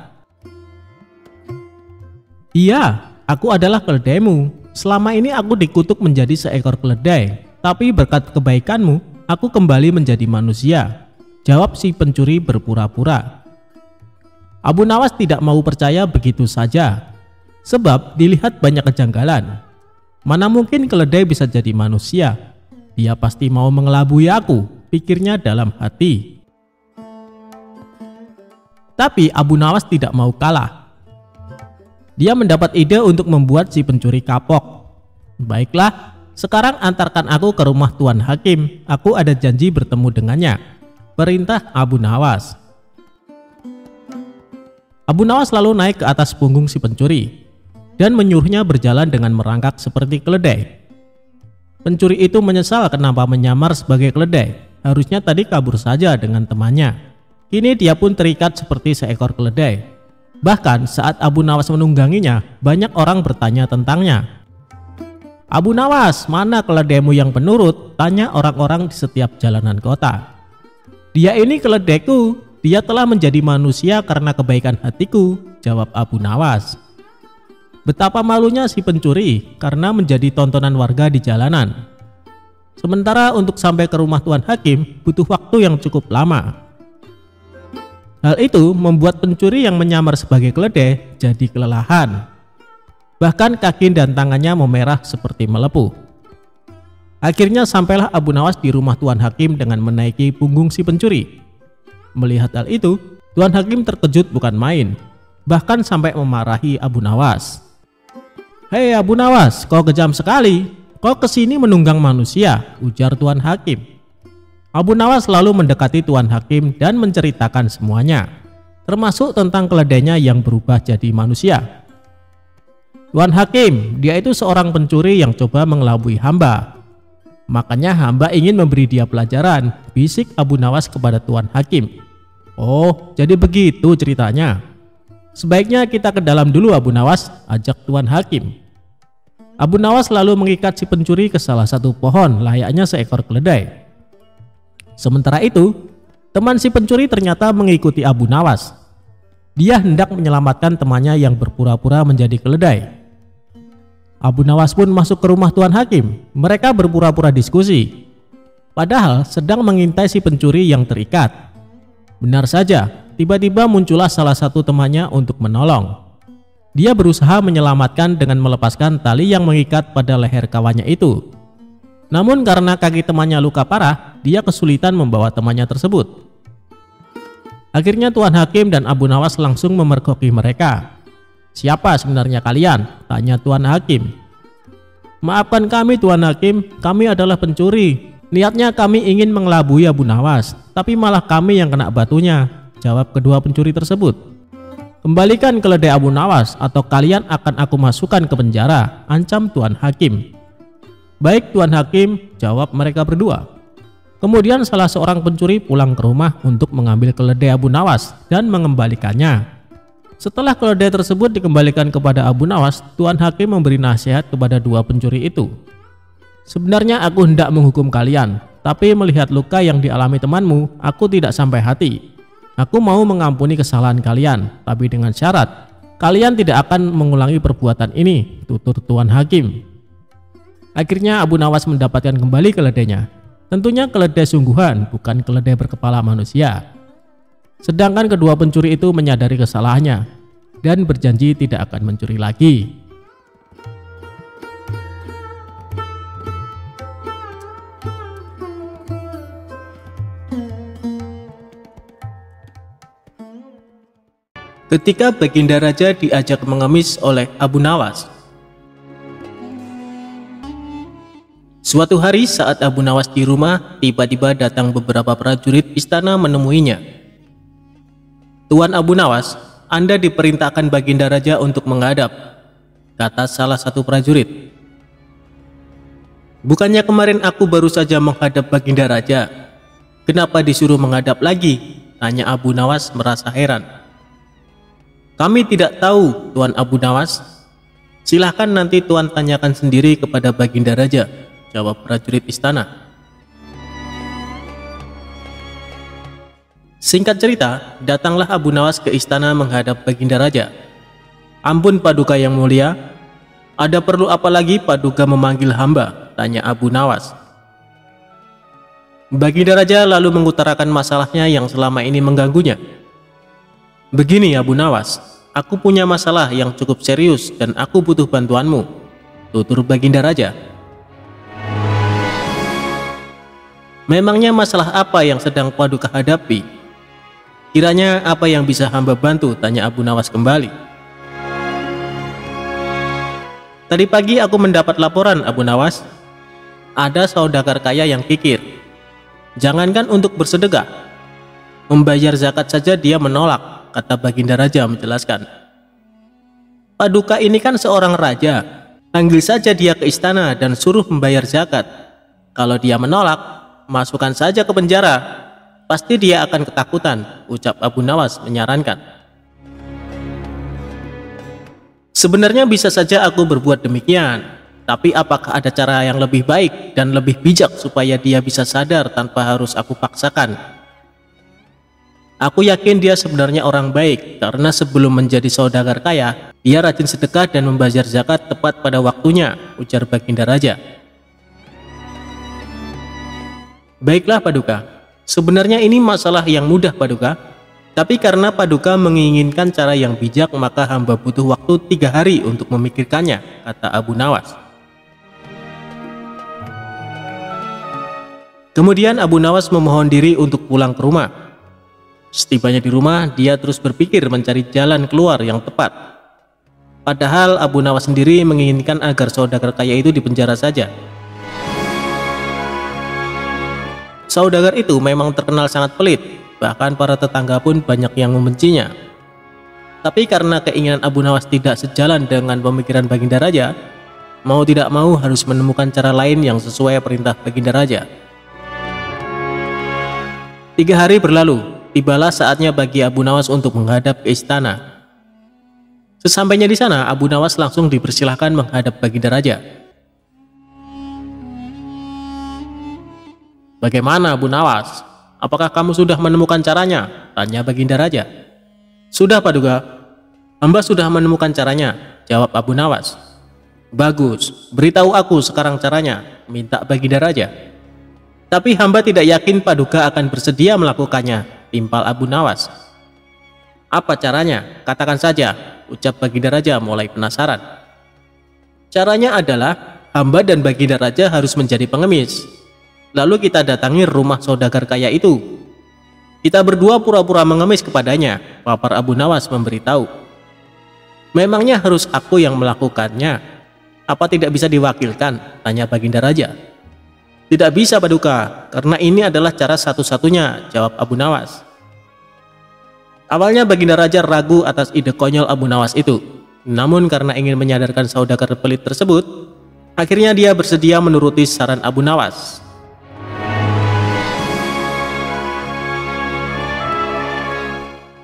"Iya, aku adalah keledaimu. Selama ini aku dikutuk menjadi seekor keledai, tapi berkat kebaikanmu, aku kembali menjadi manusia," jawab si pencuri berpura-pura. Abu Nawas tidak mau percaya begitu saja, sebab dilihat banyak kejanggalan. Mana mungkin keledai bisa jadi manusia? Dia pasti mau mengelabui aku, pikirnya dalam hati. Tapi Abu Nawas tidak mau kalah. Dia mendapat ide untuk membuat si pencuri kapok. "Baiklah, sekarang antarkan aku ke rumah Tuan Hakim. Aku ada janji bertemu dengannya," perintah Abu Nawas. Abu Nawas lalu naik ke atas punggung si pencuri dan menyuruhnya berjalan dengan merangkak seperti keledai. Pencuri itu menyesal kenapa menyamar sebagai keledai. Harusnya tadi kabur saja dengan temannya. Kini dia pun terikat seperti seekor keledai. Bahkan saat Abu Nawas menungganginya, banyak orang bertanya tentangnya. "Abu Nawas, mana keledaimu yang penurut?" tanya orang-orang di setiap jalanan kota. "Dia ini keledaiku. Dia telah menjadi manusia karena kebaikan hatiku," jawab Abu Nawas. Betapa malunya si pencuri karena menjadi tontonan warga di jalanan. Sementara untuk sampai ke rumah Tuan Hakim butuh waktu yang cukup lama. Hal itu membuat pencuri yang menyamar sebagai keledai jadi kelelahan. Bahkan kaki dan tangannya memerah seperti melepuh. Akhirnya sampailah Abu Nawas di rumah Tuan Hakim dengan menaiki punggung si pencuri. Melihat hal itu, Tuan Hakim terkejut bukan main, bahkan sampai memarahi Abu Nawas. "Hei Abu Nawas, kau kejam sekali. Kau kesini menunggang manusia," ujar Tuan Hakim. Abu Nawas lalu mendekati Tuan Hakim dan menceritakan semuanya, termasuk tentang keledainya yang berubah jadi manusia. "Tuan Hakim, dia itu seorang pencuri yang coba mengelabui hamba. Makanya hamba ingin memberi dia pelajaran," bisik Abu Nawas kepada Tuan Hakim. "Oh, jadi begitu ceritanya. Sebaiknya kita ke dalam dulu Abu Nawas," ajak Tuan Hakim. Abu Nawas lalu mengikat si pencuri ke salah satu pohon layaknya seekor keledai. Sementara itu, teman si pencuri ternyata mengikuti Abu Nawas. Dia hendak menyelamatkan temannya yang berpura-pura menjadi keledai. Abu Nawas pun masuk ke rumah Tuan Hakim. Mereka berpura-pura diskusi, padahal sedang mengintai si pencuri yang terikat. Benar saja,
tiba-tiba muncullah salah satu temannya untuk menolong. Dia berusaha menyelamatkan dengan melepaskan tali yang mengikat pada leher kawannya itu. Namun karena kaki temannya luka parah, dia kesulitan membawa temannya tersebut. Akhirnya Tuan Hakim dan Abu Nawas langsung memergoki mereka. "Siapa sebenarnya kalian?" tanya Tuan Hakim. "Maafkan kami Tuan Hakim, kami adalah pencuri. Niatnya kami ingin mengelabui Abu Nawas, tapi malah kami yang kena batunya," jawab kedua pencuri tersebut. "Kembalikan keledai Abu Nawas atau kalian akan aku masukkan ke penjara," ancam Tuan Hakim. "Baik Tuan Hakim," jawab mereka berdua. Kemudian salah seorang pencuri pulang ke rumah untuk mengambil keledai Abu Nawas dan mengembalikannya. Setelah keledai tersebut dikembalikan kepada Abu Nawas, Tuan Hakim memberi nasihat kepada dua pencuri itu. "Sebenarnya aku hendak menghukum kalian, tapi melihat luka yang dialami temanmu, aku tidak sampai hati. Aku mau mengampuni kesalahan kalian, tapi dengan syarat kalian tidak akan mengulangi perbuatan ini," tutur Tuan Hakim. Akhirnya Abu Nawas mendapatkan kembali keledainya. Tentunya keledai sungguhan, bukan keledai berkepala manusia. Sedangkan kedua pencuri itu menyadari kesalahannya dan berjanji tidak akan mencuri lagi.
Ketika Baginda Raja diajak mengemis oleh Abu Nawas. Suatu hari saat Abu Nawas di rumah, tiba-tiba datang beberapa prajurit istana menemuinya. "Tuan Abu Nawas, Anda diperintahkan Baginda Raja untuk menghadap," kata salah satu prajurit. "Bukannya kemarin aku baru saja menghadap Baginda Raja? Kenapa disuruh menghadap lagi?" tanya Abu Nawas merasa heran. "Kami tidak tahu, Tuan Abu Nawas. Silahkan nanti Tuan tanyakan sendiri kepada Baginda Raja," jawab prajurit istana. Singkat cerita, datanglah Abu Nawas ke istana menghadap Baginda Raja. "Ampun Paduka yang mulia, ada perlu apa lagi Paduka memanggil hamba?" tanya Abu Nawas. Baginda Raja lalu mengutarakan masalahnya yang selama ini mengganggunya. "Begini Abu Nawas, aku punya masalah yang cukup serius dan aku butuh bantuanmu," tutur Baginda Raja. "Memangnya masalah apa yang sedang Paduka hadapi? Kiranya apa yang bisa hamba bantu?" tanya Abu Nawas kembali. "Tadi pagi aku mendapat laporan Abu Nawas. Ada saudagar kaya yang kikir. Jangankan untuk bersedekah, membayar zakat saja dia menolak," kata Baginda Raja menjelaskan. "Paduka ini kan seorang raja, panggil saja dia ke istana dan suruh membayar zakat. Kalau dia menolak, masukkan saja ke penjara, pasti dia akan ketakutan," ucap Abu Nawas menyarankan. "Sebenarnya bisa saja aku berbuat demikian, tapi apakah ada cara yang lebih baik dan lebih bijak supaya dia bisa sadar tanpa harus aku paksakan? Aku yakin dia sebenarnya orang baik, karena sebelum menjadi saudagar kaya, dia rajin sedekah dan membayar zakat tepat pada waktunya," ujar Baginda Raja. "Baiklah Paduka, sebenarnya ini masalah yang mudah Paduka, tapi karena Paduka menginginkan cara yang bijak, maka hamba butuh waktu 3 hari untuk memikirkannya," kata Abu Nawas. Kemudian Abu Nawas memohon diri untuk pulang ke rumah. Setibanya di rumah, dia terus berpikir mencari jalan keluar yang tepat. Padahal Abu Nawas sendiri menginginkan agar saudagar kaya itu dipenjara saja. Saudagar itu memang terkenal sangat pelit, bahkan para tetangga pun banyak yang membencinya. Tapi karena keinginan Abu Nawas tidak sejalan dengan pemikiran Baginda Raja, mau tidak mau harus menemukan cara lain yang sesuai perintah Baginda Raja. 3 hari berlalu, tibalah saatnya bagi Abu Nawas untuk menghadap ke istana. Sesampainya di sana, Abu Nawas langsung dipersilahkan menghadap Baginda Raja. "Bagaimana Abu Nawas? Apakah kamu sudah menemukan caranya?" tanya Baginda Raja. "Sudah Paduka, hamba sudah menemukan caranya," jawab Abu Nawas. "Bagus, beritahu aku sekarang caranya," minta Baginda Raja. "Tapi hamba tidak yakin Paduka akan bersedia melakukannya," timpal Abu Nawas. Apa caranya? Katakan saja, ucap Baginda Raja mulai penasaran. Caranya adalah hamba dan Baginda Raja harus menjadi pengemis. Lalu kita datangi rumah saudagar kaya itu. Kita berdua pura-pura mengemis kepadanya, papar Abu Nawas memberitahu. Memangnya harus aku yang melakukannya? Apa tidak bisa diwakilkan? Tanya Baginda Raja. Tidak bisa Paduka, karena ini adalah cara satu-satunya, jawab Abu Nawas. Awalnya Baginda Raja ragu atas ide konyol Abu Nawas itu. Namun karena ingin menyadarkan saudagar pelit tersebut, akhirnya dia bersedia menuruti saran Abu Nawas.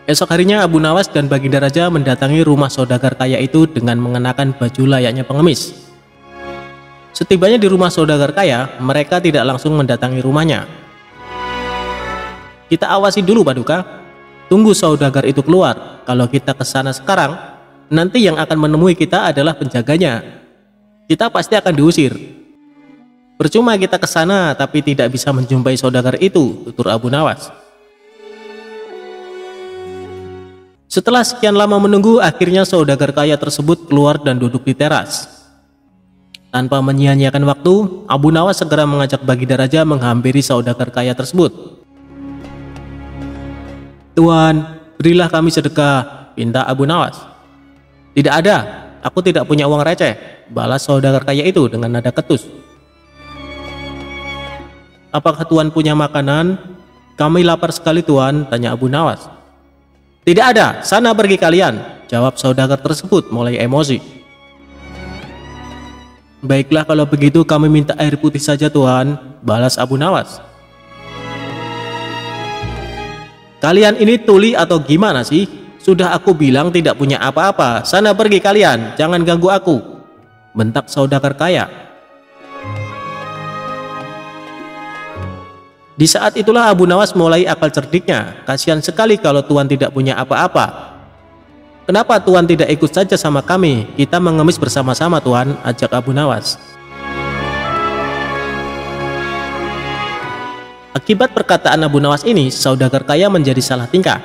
Esok harinya Abu Nawas dan Baginda Raja mendatangi rumah saudagar kaya itu dengan mengenakan baju layaknya pengemis. Setibanya di rumah saudagar kaya, mereka tidak langsung mendatangi rumahnya. Kita awasi dulu Paduka. Tunggu saudagar itu keluar. Kalau kita ke sana sekarang, nanti yang akan menemui kita adalah penjaganya. Kita pasti akan diusir. Percuma kita ke sana tapi tidak bisa menjumpai saudagar itu, tutur Abu Nawas. Setelah sekian lama menunggu, akhirnya saudagar kaya tersebut keluar dan duduk di teras. Tanpa menyia-nyiakan waktu, Abu Nawas segera mengajak Baginda Raja menghampiri saudagar kaya tersebut. Tuan, berilah kami sedekah, pinta Abu Nawas. Tidak ada, aku tidak punya uang receh, balas saudagar kaya itu dengan nada ketus. Apakah Tuan punya makanan? Kami lapar sekali Tuan, tanya Abu Nawas. Tidak ada, sana pergi kalian, jawab saudagar tersebut mulai emosi. Baiklah kalau begitu kami minta air putih saja Tuan, balas Abu Nawas. Kalian ini tuli atau gimana sih? Sudah aku bilang tidak punya apa-apa, sana pergi kalian, jangan ganggu aku, bentak saudagar kaya. Di saat itulah Abu Nawas mulai akal cerdiknya. Kasihan sekali kalau Tuan tidak punya apa-apa. Kenapa Tuan tidak ikut saja sama kami? Kita mengemis bersama-sama Tuan, ajak Abu Nawas. Akibat perkataan Abu Nawas ini, saudagar kaya menjadi salah tingkah.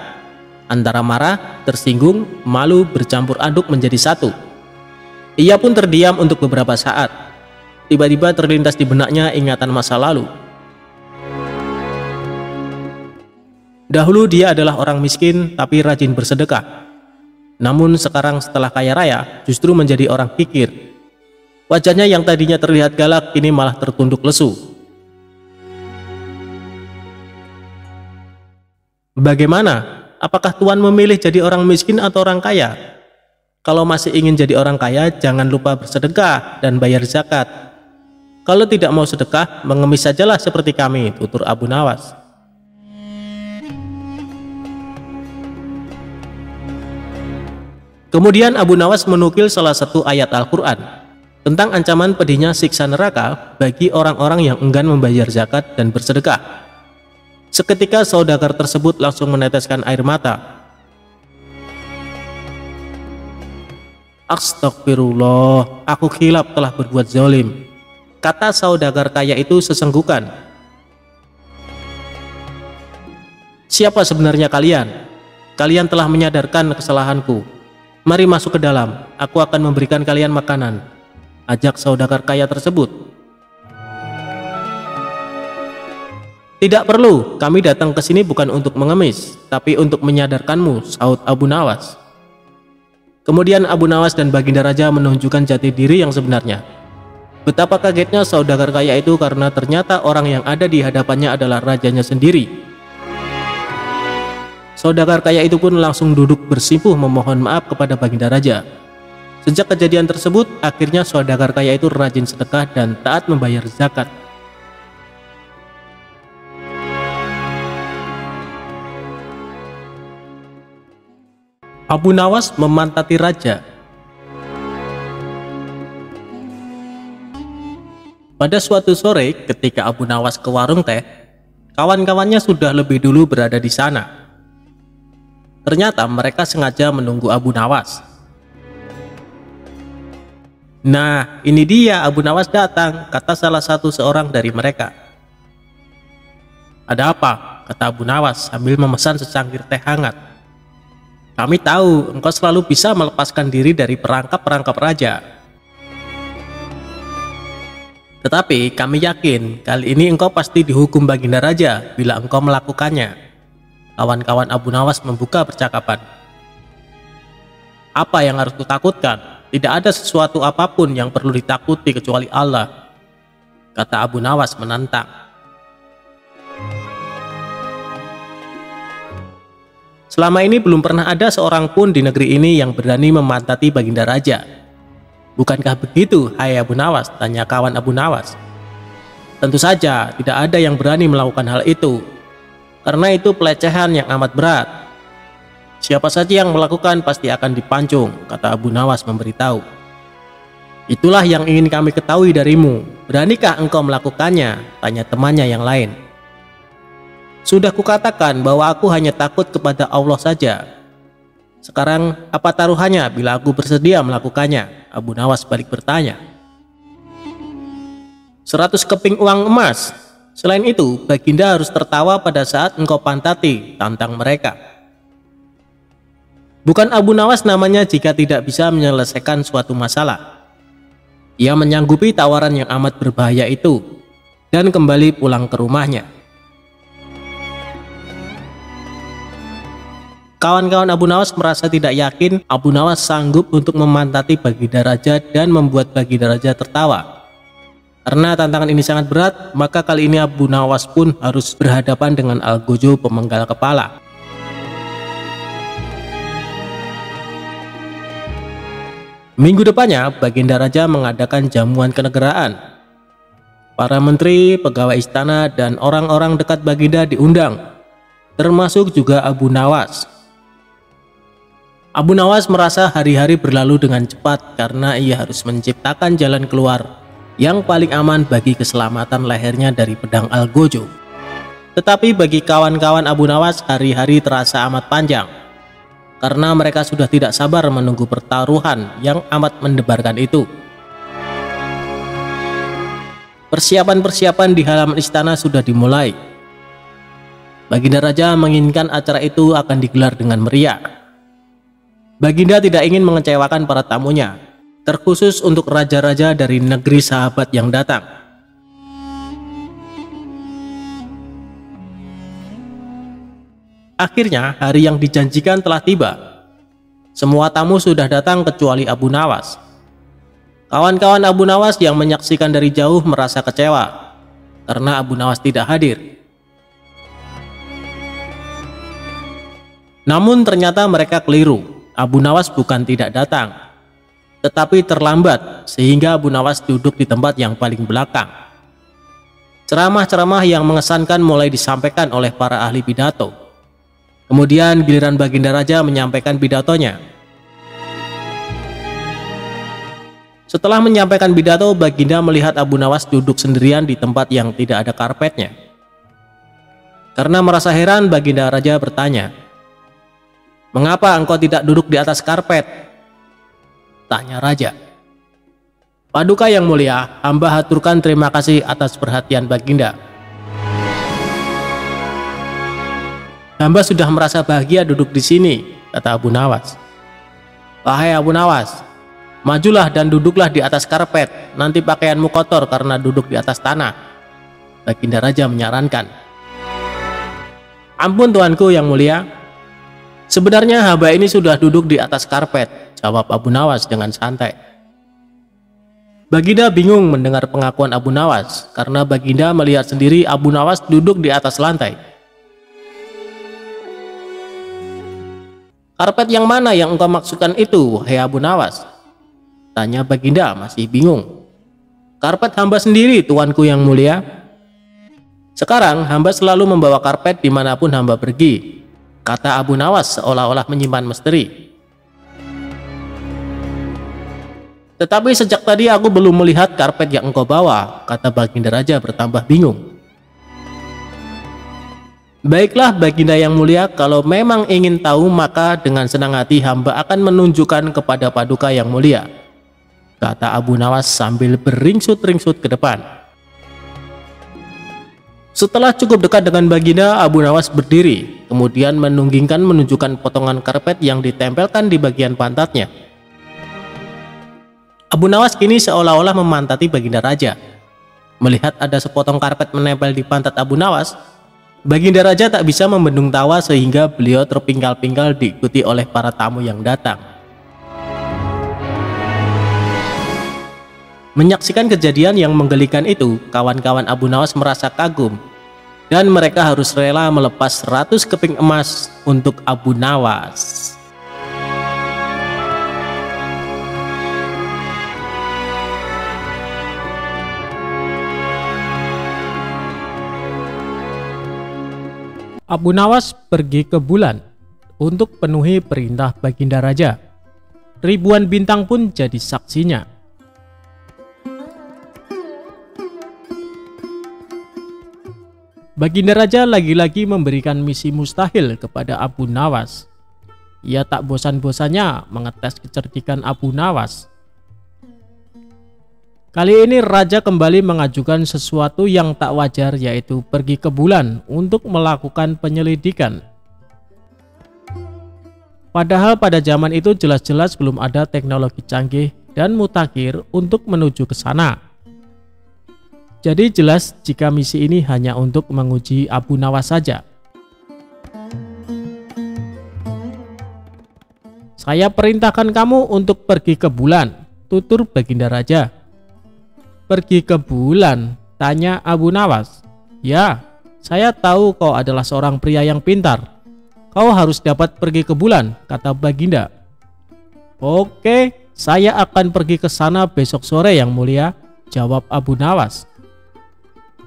Antara marah, tersinggung, malu bercampur aduk menjadi satu. Ia pun terdiam untuk beberapa saat. Tiba-tiba terlintas di benaknya ingatan masa lalu. Dahulu dia adalah orang miskin tapi rajin bersedekah. Namun sekarang setelah kaya raya justru menjadi orang kikir. Wajahnya yang tadinya terlihat galak kini malah tertunduk lesu. Bagaimana? Apakah Tuan memilih jadi orang miskin atau orang kaya? Kalau masih ingin jadi orang kaya, jangan lupa bersedekah dan bayar zakat. Kalau tidak mau sedekah, mengemis sajalah seperti kami, tutur Abu Nawas. Kemudian Abu Nawas menukil salah satu ayat Al-Quran tentang ancaman pedihnya siksa neraka bagi orang-orang yang enggan membayar zakat dan bersedekah. Seketika saudagar tersebut langsung meneteskan air mata. Astagfirullah, aku khilaf telah berbuat zalim, kata saudagar kaya itu sesenggukan. Siapa sebenarnya kalian? Kalian telah menyadarkan kesalahanku. Mari masuk ke dalam, aku akan memberikan kalian makanan, ajak saudagar kaya tersebut. Tidak perlu, kami datang ke sini bukan untuk mengemis, tapi untuk menyadarkanmu, sahut Abu Nawas. Kemudian Abu Nawas dan Baginda Raja menunjukkan jati diri yang sebenarnya. Betapa kagetnya saudagar kaya itu karena ternyata orang yang ada di hadapannya adalah rajanya sendiri. Saudagar kaya itu pun langsung duduk bersimpuh memohon maaf kepada Baginda Raja. Sejak kejadian tersebut, akhirnya saudagar kaya itu rajin sedekah dan taat membayar zakat. Abu Nawas memantati raja. Pada suatu sore ketika Abu Nawas ke warung teh, kawan-kawannya sudah lebih dulu berada di sana. Ternyata mereka sengaja menunggu Abu Nawas. Nah, ini dia Abu Nawas datang, kata salah satu seorang dari mereka. Ada apa? Kata Abu Nawas sambil memesan secangkir teh hangat. Kami tahu engkau selalu bisa melepaskan diri dari perangkap-perangkap raja. Tetapi kami yakin kali ini engkau pasti dihukum Baginda Raja bila engkau melakukannya. Kawan-kawan Abu Nawas membuka percakapan. Apa yang harus kutakutkan? Tidak ada sesuatu apapun yang perlu ditakuti kecuali Allah, kata Abu Nawas menantang. Selama ini belum pernah ada seorang pun di negeri ini yang berani memantati Baginda Raja. Bukankah begitu, hai Abu Nawas? Tanya kawan Abu Nawas. Tentu saja tidak ada yang berani melakukan hal itu, karena itu pelecehan yang amat berat. Siapa saja yang melakukan pasti akan dipancung, kata Abu Nawas memberitahu. Itulah yang ingin kami ketahui darimu. Beranikah engkau melakukannya? Tanya temannya yang lain. Sudah kukatakan bahwa aku hanya takut kepada Allah saja. Sekarang apa taruhannya bila aku bersedia melakukannya? Abu Nawas balik bertanya. 100 keping uang emas. Selain itu, Baginda harus tertawa pada saat engkau pantati, tantang mereka. Bukan Abu Nawas namanya jika tidak bisa menyelesaikan suatu masalah. Ia menyanggupi tawaran yang amat berbahaya itu dan kembali pulang ke rumahnya. Kawan-kawan Abu Nawas merasa tidak yakin Abu Nawas sanggup untuk memantati Baginda Raja dan membuat Baginda Raja tertawa. Karena tantangan ini sangat berat, maka kali ini Abu Nawas pun harus berhadapan dengan Algojo pemenggal kepala. Minggu depannya, Baginda Raja mengadakan jamuan kenegaraan. Para menteri, pegawai istana, dan orang-orang dekat Baginda diundang, termasuk juga Abu Nawas. Abu Nawas merasa hari-hari berlalu dengan cepat karena ia harus menciptakan jalan keluar yang paling aman bagi keselamatan lehernya dari pedang Algojo. Tetapi bagi kawan-kawan Abu Nawas, hari-hari terasa amat panjang, karena mereka sudah tidak sabar menunggu pertaruhan yang amat mendebarkan itu. Persiapan-persiapan di halaman istana sudah dimulai. Baginda Raja menginginkan acara itu akan digelar dengan meriah. Baginda tidak ingin mengecewakan para tamunya, terkhusus untuk raja-raja dari negeri sahabat yang datang. Akhirnya hari yang dijanjikan telah tiba. Semua tamu sudah datang kecuali Abu Nawas. Kawan-kawan Abu Nawas yang menyaksikan dari jauh merasa kecewa karena Abu Nawas tidak hadir. Namun ternyata mereka keliru. Abu Nawas bukan tidak datang, tetapi terlambat sehingga Abu Nawas duduk di tempat yang paling belakang. Ceramah-ceramah yang mengesankan mulai disampaikan oleh para ahli pidato. Kemudian giliran Baginda Raja menyampaikan pidatonya. Setelah menyampaikan pidato, Baginda melihat Abu Nawas duduk sendirian di tempat yang tidak ada karpetnya. Karena merasa heran, Baginda Raja bertanya, "Mengapa engkau tidak duduk di atas karpet?" Tanya Raja. "Paduka yang mulia, hamba haturkan terima kasih atas perhatian Baginda. Hamba sudah merasa bahagia duduk di sini," kata Abu Nawas. "Wahai Abu Nawas, majulah dan duduklah di atas karpet, nanti pakaianmu kotor karena duduk di atas tanah," Baginda Raja menyarankan. "Ampun tuanku yang mulia, sebenarnya hamba ini sudah duduk di atas karpet," jawab Abu Nawas dengan santai. Baginda bingung mendengar pengakuan Abu Nawas karena Baginda melihat sendiri Abu Nawas duduk di atas lantai. "Karpet yang mana yang engkau maksudkan itu, wahai Abu Nawas?" tanya Baginda masih bingung. "Karpet hamba sendiri, tuanku yang mulia. Sekarang hamba selalu membawa karpet dimanapun hamba pergi," kata Abu Nawas seolah-olah menyimpan misteri. "Tetapi sejak tadi aku belum melihat karpet yang engkau bawa," kata Baginda Raja bertambah bingung. "Baiklah Baginda yang mulia, kalau memang ingin tahu maka dengan senang hati hamba akan menunjukkan kepada Paduka yang mulia," kata Abu Nawas sambil beringsut-ringsut ke depan. Setelah cukup dekat dengan Baginda, Abu Nawas berdiri, kemudian menunggingkan menunjukkan potongan karpet yang ditempelkan di bagian pantatnya. Abu Nawas kini seolah-olah memantati Baginda Raja. Melihat ada sepotong karpet menempel di pantat Abu Nawas, Baginda Raja tak bisa membendung tawa sehingga beliau terpingkal-pingkal diikuti oleh para tamu yang datang. Menyaksikan kejadian yang menggelikan itu, kawan-kawan Abu Nawas merasa kagum dan mereka harus rela melepas 100 keping emas untuk Abu Nawas.
Abu Nawas pergi ke bulan untuk penuhi perintah Baginda Raja. Ribuan bintang pun jadi saksinya. Baginda Raja lagi-lagi memberikan misi mustahil kepada Abu Nawas. Ia tak bosan-bosannya mengetes kecerdikan Abu Nawas. Kali ini Raja kembali mengajukan sesuatu yang tak wajar, yaitu pergi ke bulan untuk melakukan penyelidikan. Padahal pada zaman itu jelas-jelas belum ada teknologi canggih dan mutakhir untuk menuju ke sana. Jadi jelas jika misi ini hanya untuk menguji Abu Nawas saja. Saya perintahkan kamu untuk pergi ke bulan, tutur Baginda Raja. Pergi ke bulan? Tanya Abu Nawas. Ya, saya tahu kau adalah seorang pria yang pintar. Kau harus dapat pergi ke bulan, kata Baginda. Oke, saya akan pergi ke sana besok sore yang mulia, jawab Abu Nawas.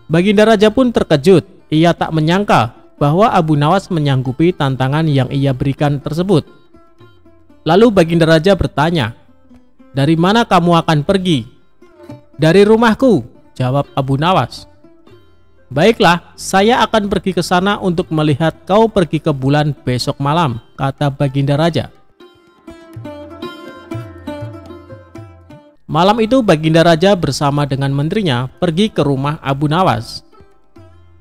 Baginda Raja pun terkejut. Ia tak menyangka bahwa Abu Nawas menyanggupi tantangan yang ia berikan tersebut. Lalu Baginda Raja bertanya, "Dari mana kamu akan pergi?" "Dari rumahku," jawab Abu Nawas. "Baiklah, saya akan pergi ke sana untuk melihat kau pergi ke bulan besok malam," kata Baginda Raja. Malam itu Baginda Raja bersama dengan menterinya pergi ke rumah Abu Nawas.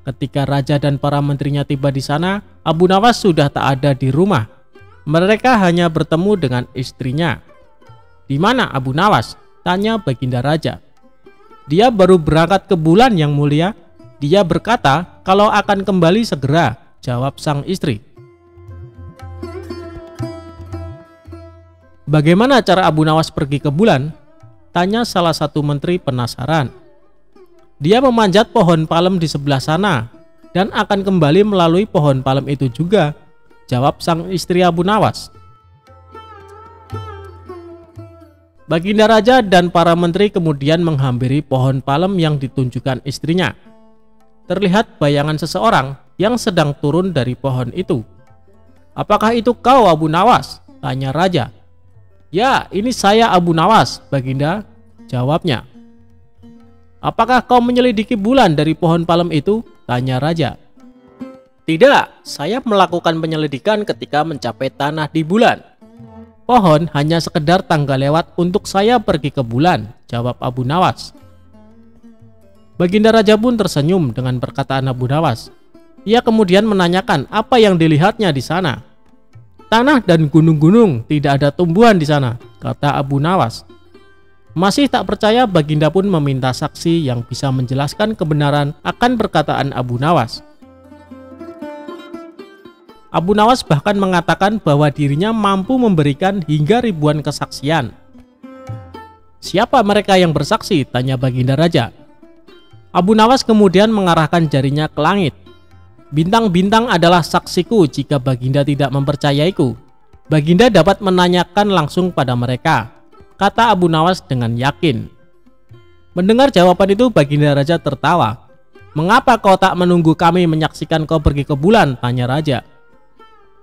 Ketika Raja dan para menterinya tiba di sana, Abu Nawas sudah tak ada di rumah. Mereka hanya bertemu dengan istrinya. "Di mana Abu Nawas?" tanya Baginda Raja. "Dia baru berangkat ke bulan yang mulia. Dia berkata kalau akan kembali segera," jawab sang istri. "Bagaimana cara Abu Nawas pergi ke bulan?" tanya salah satu menteri penasaran. "Dia memanjat pohon palem di sebelah sana dan akan kembali melalui pohon palem itu juga," jawab sang istri Abu Nawas. Baginda Raja dan para menteri kemudian menghampiri pohon palem yang ditunjukkan istrinya. Terlihat bayangan seseorang yang sedang turun dari pohon itu. "Apakah itu kau, Abu Nawas?" tanya Raja. "Ya, ini saya Abu Nawas, Baginda," jawabnya. "Apakah kau menyelidiki bulan dari pohon palem itu?" tanya Raja. "Tidak, saya melakukan penyelidikan ketika mencapai tanah di bulan. Pohon hanya sekedar tangga lewat untuk saya pergi ke bulan," jawab Abu Nawas. Baginda Raja pun tersenyum dengan perkataan Abu Nawas. Ia kemudian menanyakan apa yang dilihatnya di sana. "Tanah dan gunung-gunung, tidak ada tumbuhan di sana," kata Abu Nawas. Masih tak percaya, Baginda pun meminta saksi yang bisa menjelaskan kebenaran akan perkataan Abu Nawas. Abu Nawas bahkan mengatakan bahwa dirinya mampu memberikan hingga ribuan kesaksian. "Siapa mereka yang bersaksi?" tanya Baginda Raja. Abu Nawas kemudian mengarahkan jarinya ke langit. "Bintang-bintang adalah saksiku jika Baginda tidak mempercayaiku. Baginda dapat menanyakan langsung pada mereka," kata Abu Nawas dengan yakin. Mendengar jawaban itu, Baginda Raja tertawa. "Mengapa kau tak menunggu kami menyaksikan kau pergi ke bulan?" tanya Raja.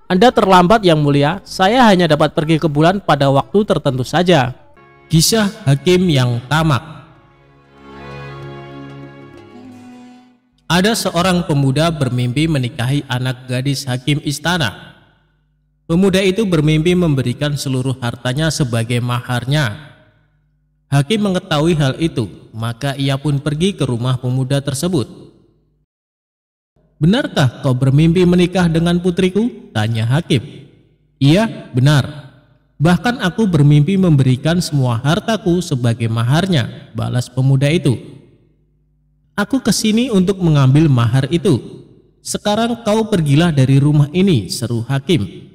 "Anda terlambat yang mulia, saya hanya dapat pergi ke bulan pada waktu tertentu saja." Kisah Hakim yang tamak. Ada seorang pemuda bermimpi menikahi anak gadis hakim istana. Pemuda itu bermimpi memberikan seluruh hartanya sebagai maharnya. Hakim mengetahui hal itu, maka ia pun pergi ke rumah pemuda tersebut. "Benarkah kau bermimpi menikah dengan putriku?" tanya hakim. "Iya, benar. Bahkan aku bermimpi memberikan semua hartaku sebagai maharnya," balas pemuda itu. "Aku kesini untuk mengambil mahar itu. Sekarang kau pergilah dari rumah ini," seru hakim.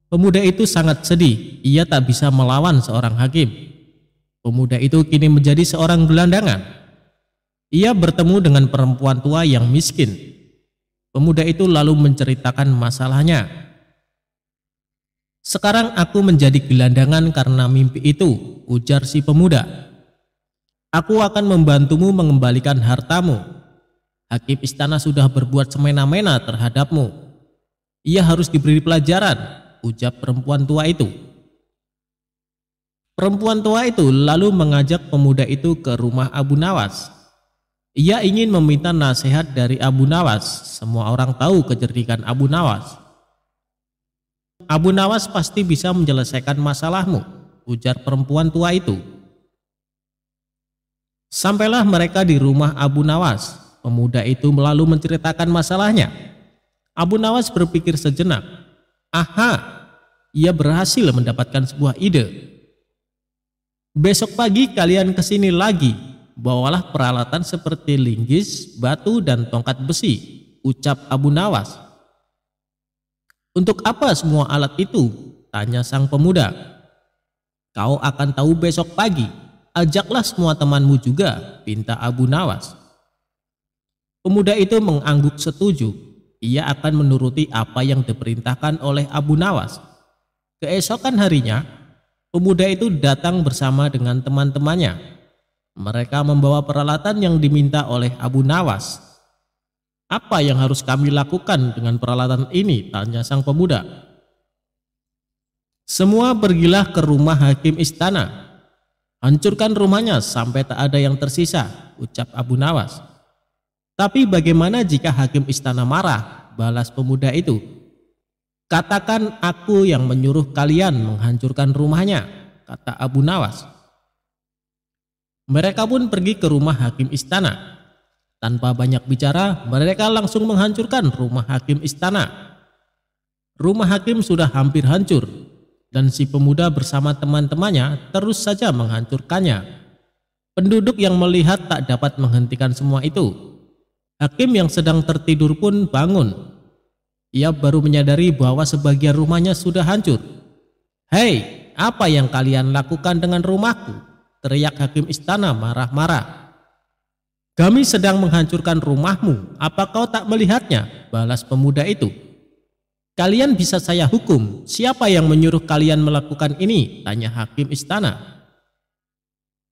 Pemuda itu sangat sedih, ia tak bisa melawan seorang hakim. Pemuda itu kini menjadi seorang gelandangan. Ia bertemu dengan perempuan tua yang miskin. Pemuda itu lalu menceritakan masalahnya. "Sekarang aku menjadi gelandangan karena mimpi itu," ujar si pemuda. "Aku akan membantumu mengembalikan hartamu. Hakim istana sudah berbuat semena-mena terhadapmu. Ia harus diberi pelajaran," ujar perempuan tua itu. Perempuan tua itu lalu mengajak pemuda itu ke rumah Abu Nawas. Ia ingin meminta nasihat dari Abu Nawas. Semua orang tahu kecerdikan Abu Nawas. "Abu Nawas pasti bisa menyelesaikan masalahmu," ujar perempuan tua itu. Sampailah mereka di rumah Abu Nawas. Pemuda itu lalu menceritakan masalahnya. Abu Nawas berpikir sejenak. Aha, ia berhasil mendapatkan sebuah ide. "Besok pagi kalian kesini lagi. Bawalah peralatan seperti linggis, batu, dan tongkat besi," ucap Abu Nawas. "Untuk apa semua alat itu?" tanya sang pemuda. "Kau akan tahu besok pagi. Ajaklah semua temanmu juga," pinta Abu Nawas. Pemuda itu mengangguk setuju. Ia akan menuruti apa yang diperintahkan oleh Abu Nawas. Keesokan harinya, pemuda itu datang bersama dengan teman-temannya. Mereka membawa peralatan yang diminta oleh Abu Nawas. "Apa yang harus kami lakukan dengan peralatan ini?" tanya sang pemuda. "Semua pergilah ke rumah hakim istana. Hancurkan rumahnya sampai tak ada yang tersisa," ucap Abu Nawas. "Tapi bagaimana jika hakim istana marah?" balas pemuda itu. "Katakan aku yang menyuruh kalian menghancurkan rumahnya," kata Abu Nawas. Mereka pun pergi ke rumah hakim istana. Tanpa banyak bicara, mereka langsung menghancurkan rumah hakim istana. Rumah hakim sudah hampir hancur, dan si pemuda bersama teman-temannya terus saja menghancurkannya. Penduduk yang melihat tak dapat menghentikan semua itu. Hakim yang sedang tertidur pun bangun. Ia baru menyadari bahwa sebagian rumahnya sudah hancur. "Hei, apa yang kalian lakukan dengan rumahku?" teriak hakim istana marah-marah. "Kami sedang menghancurkan rumahmu, apa kau tak melihatnya?" balas pemuda itu. "Kalian bisa saya hukum. Siapa yang menyuruh kalian melakukan ini?" tanya hakim istana.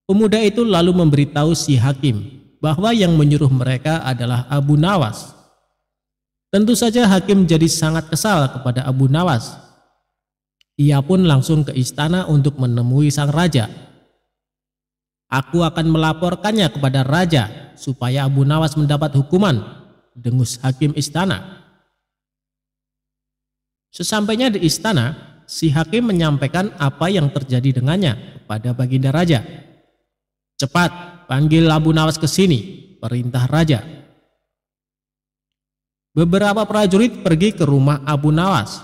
Pemuda itu lalu memberitahu si hakim bahwa yang menyuruh mereka adalah Abu Nawas. Tentu saja hakim jadi sangat kesal kepada Abu Nawas. Ia pun langsung ke istana untuk menemui sang raja. "Aku akan melaporkannya kepada raja supaya Abu Nawas mendapat hukuman," dengus hakim istana. Sesampainya di istana, si hakim menyampaikan apa yang terjadi dengannya kepada baginda raja. "Cepat, panggil Abu Nawas ke sini," perintah raja. Beberapa prajurit pergi ke rumah Abu Nawas.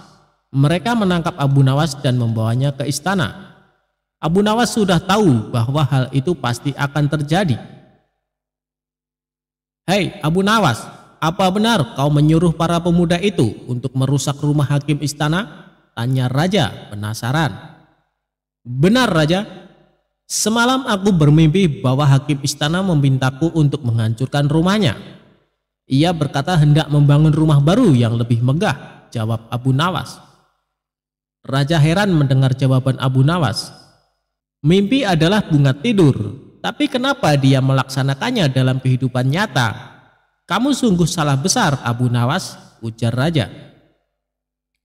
Mereka menangkap Abu Nawas dan membawanya ke istana. Abu Nawas sudah tahu bahwa hal itu pasti akan terjadi. "Hei Abu Nawas, apa benar kau menyuruh para pemuda itu untuk merusak rumah hakim istana?" tanya raja penasaran. "Benar raja, semalam aku bermimpi bahwa hakim istana memintaku untuk menghancurkan rumahnya. Ia berkata hendak membangun rumah baru yang lebih megah," jawab Abu Nawas. Raja heran mendengar jawaban Abu Nawas. Mimpi adalah bunga tidur, tapi kenapa dia melaksanakannya dalam kehidupan nyata? "Kamu sungguh salah besar Abu Nawas," ujar raja.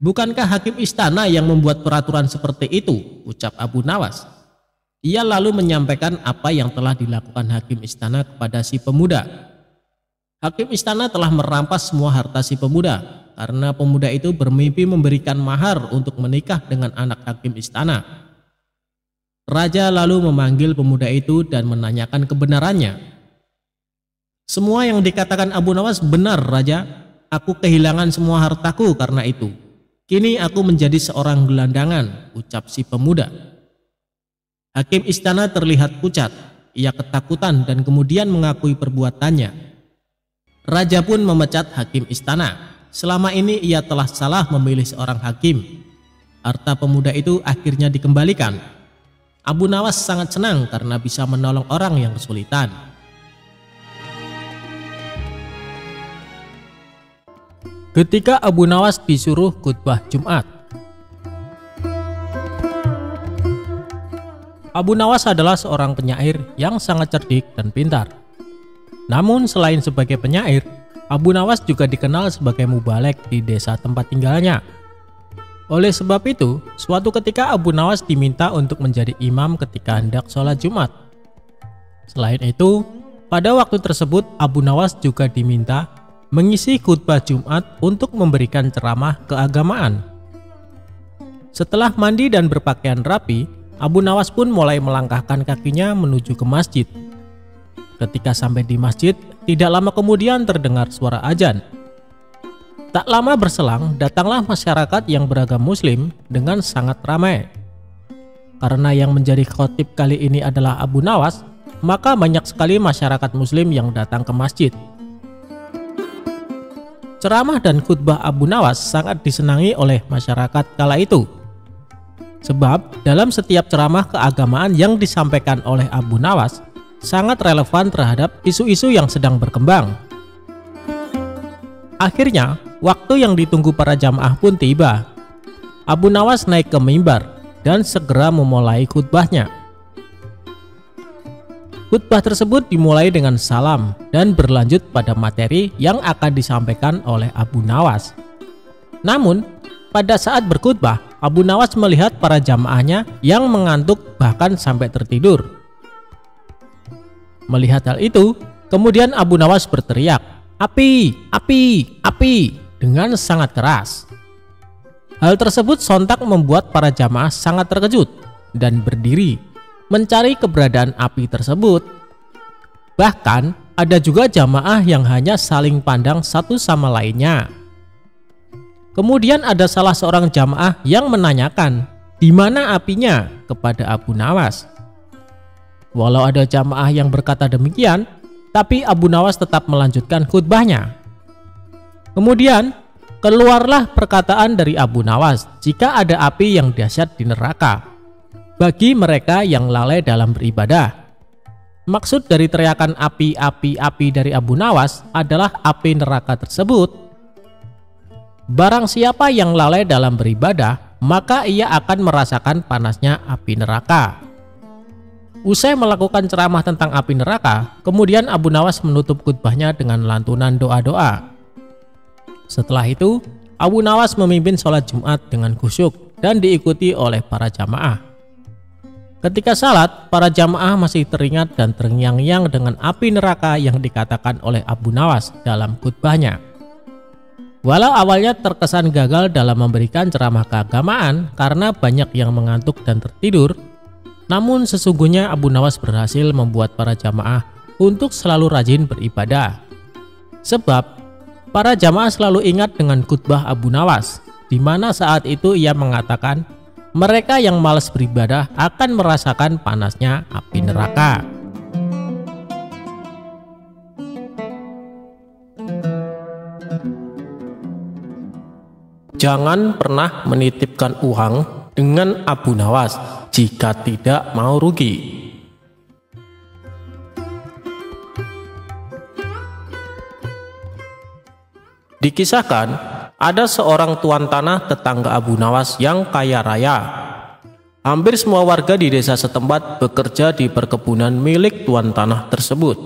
"Bukankah hakim istana yang membuat peraturan seperti itu?" ucap Abu Nawas. Ia lalu menyampaikan apa yang telah dilakukan hakim istana kepada si pemuda. Hakim istana telah merampas semua harta si pemuda karena pemuda itu bermimpi memberikan mahar untuk menikah dengan anak hakim istana. Raja lalu memanggil pemuda itu dan menanyakan kebenarannya. Semua yang dikatakan Abu Nawas benar, Raja. Aku kehilangan semua hartaku karena itu. Kini aku menjadi seorang gelandangan, ucap si pemuda. Hakim istana terlihat pucat. Ia ketakutan dan kemudian mengakui perbuatannya. Raja pun memecat hakim istana. Selama ini ia telah salah memilih seorang hakim. Harta pemuda itu akhirnya dikembalikan. Abu Nawas sangat senang karena bisa menolong orang yang kesulitan. Ketika Abu Nawas disuruh khutbah Jumat. Abu Nawas adalah seorang penyair yang sangat cerdik dan pintar. Namun selain sebagai penyair, Abu Nawas juga dikenal sebagai mubalek di desa tempat tinggalnya. Oleh sebab itu, suatu ketika Abu Nawas diminta untuk menjadi imam ketika hendak sholat Jumat. Selain itu, pada waktu tersebut Abu Nawas juga diminta mengisi khutbah Jumat untuk memberikan ceramah keagamaan. Setelah mandi dan berpakaian rapi, Abu Nawas pun mulai melangkahkan kakinya menuju ke masjid. Ketika sampai di masjid, tidak lama kemudian terdengar suara azan. Tak lama berselang, datanglah masyarakat yang beragam Muslim dengan sangat ramai. Karena yang menjadi khotib kali ini adalah Abu Nawas, maka banyak sekali masyarakat Muslim yang datang ke masjid. Ceramah dan khutbah Abu Nawas sangat disenangi oleh masyarakat kala itu. Sebab dalam setiap ceramah keagamaan yang disampaikan oleh Abu Nawas sangat relevan terhadap isu-isu yang sedang berkembang. Akhirnya, waktu yang ditunggu para jamaah pun tiba. Abu Nawas naik ke mimbar dan segera memulai khutbahnya. Khutbah tersebut dimulai dengan salam dan berlanjut pada materi yang akan disampaikan oleh Abu Nawas. Namun, pada saat berkhutbah, Abu Nawas melihat para jamaahnya yang mengantuk bahkan sampai tertidur. Melihat hal itu, kemudian Abu Nawas berteriak, "Api, api, api!" dengan sangat keras. Hal tersebut sontak membuat para jamaah sangat terkejut dan berdiri mencari keberadaan api tersebut. Bahkan ada juga jamaah yang hanya saling pandang satu sama lainnya. Kemudian ada salah seorang jamaah yang menanyakan, "Di mana apinya?" kepada Abu Nawas. Walau ada jamaah yang berkata demikian, tapi Abu Nawas tetap melanjutkan khutbahnya. Kemudian keluarlah perkataan dari Abu Nawas, jika ada api yang dahsyat di neraka bagi mereka yang lalai dalam beribadah. Maksud dari teriakan api, api, api dari Abu Nawas adalah api neraka tersebut. Barang siapa yang lalai dalam beribadah, maka ia akan merasakan panasnya api neraka. Usai melakukan ceramah tentang api neraka, kemudian Abu Nawas menutup khutbahnya dengan lantunan doa-doa. Setelah itu, Abu Nawas memimpin sholat Jumat dengan khusyuk dan diikuti oleh para jamaah. Ketika salat, para jamaah masih teringat dan terngiang-ngiang dengan api neraka yang dikatakan oleh Abu Nawas dalam khutbahnya. Walau awalnya terkesan gagal dalam memberikan ceramah keagamaan karena banyak yang mengantuk dan tertidur, namun sesungguhnya Abu Nawas berhasil membuat para jamaah untuk selalu rajin beribadah. Sebab para jamaah selalu ingat dengan khutbah Abu Nawas, di mana saat itu ia mengatakan, mereka yang malas beribadah akan merasakan panasnya api neraka.
Jangan pernah menitipkan uang dengan Abu Nawas jika tidak mau rugi. Dikisahkan, ada seorang tuan tanah tetangga Abu Nawas yang kaya raya. Hampir semua warga di desa setempat bekerja di perkebunan milik tuan tanah tersebut.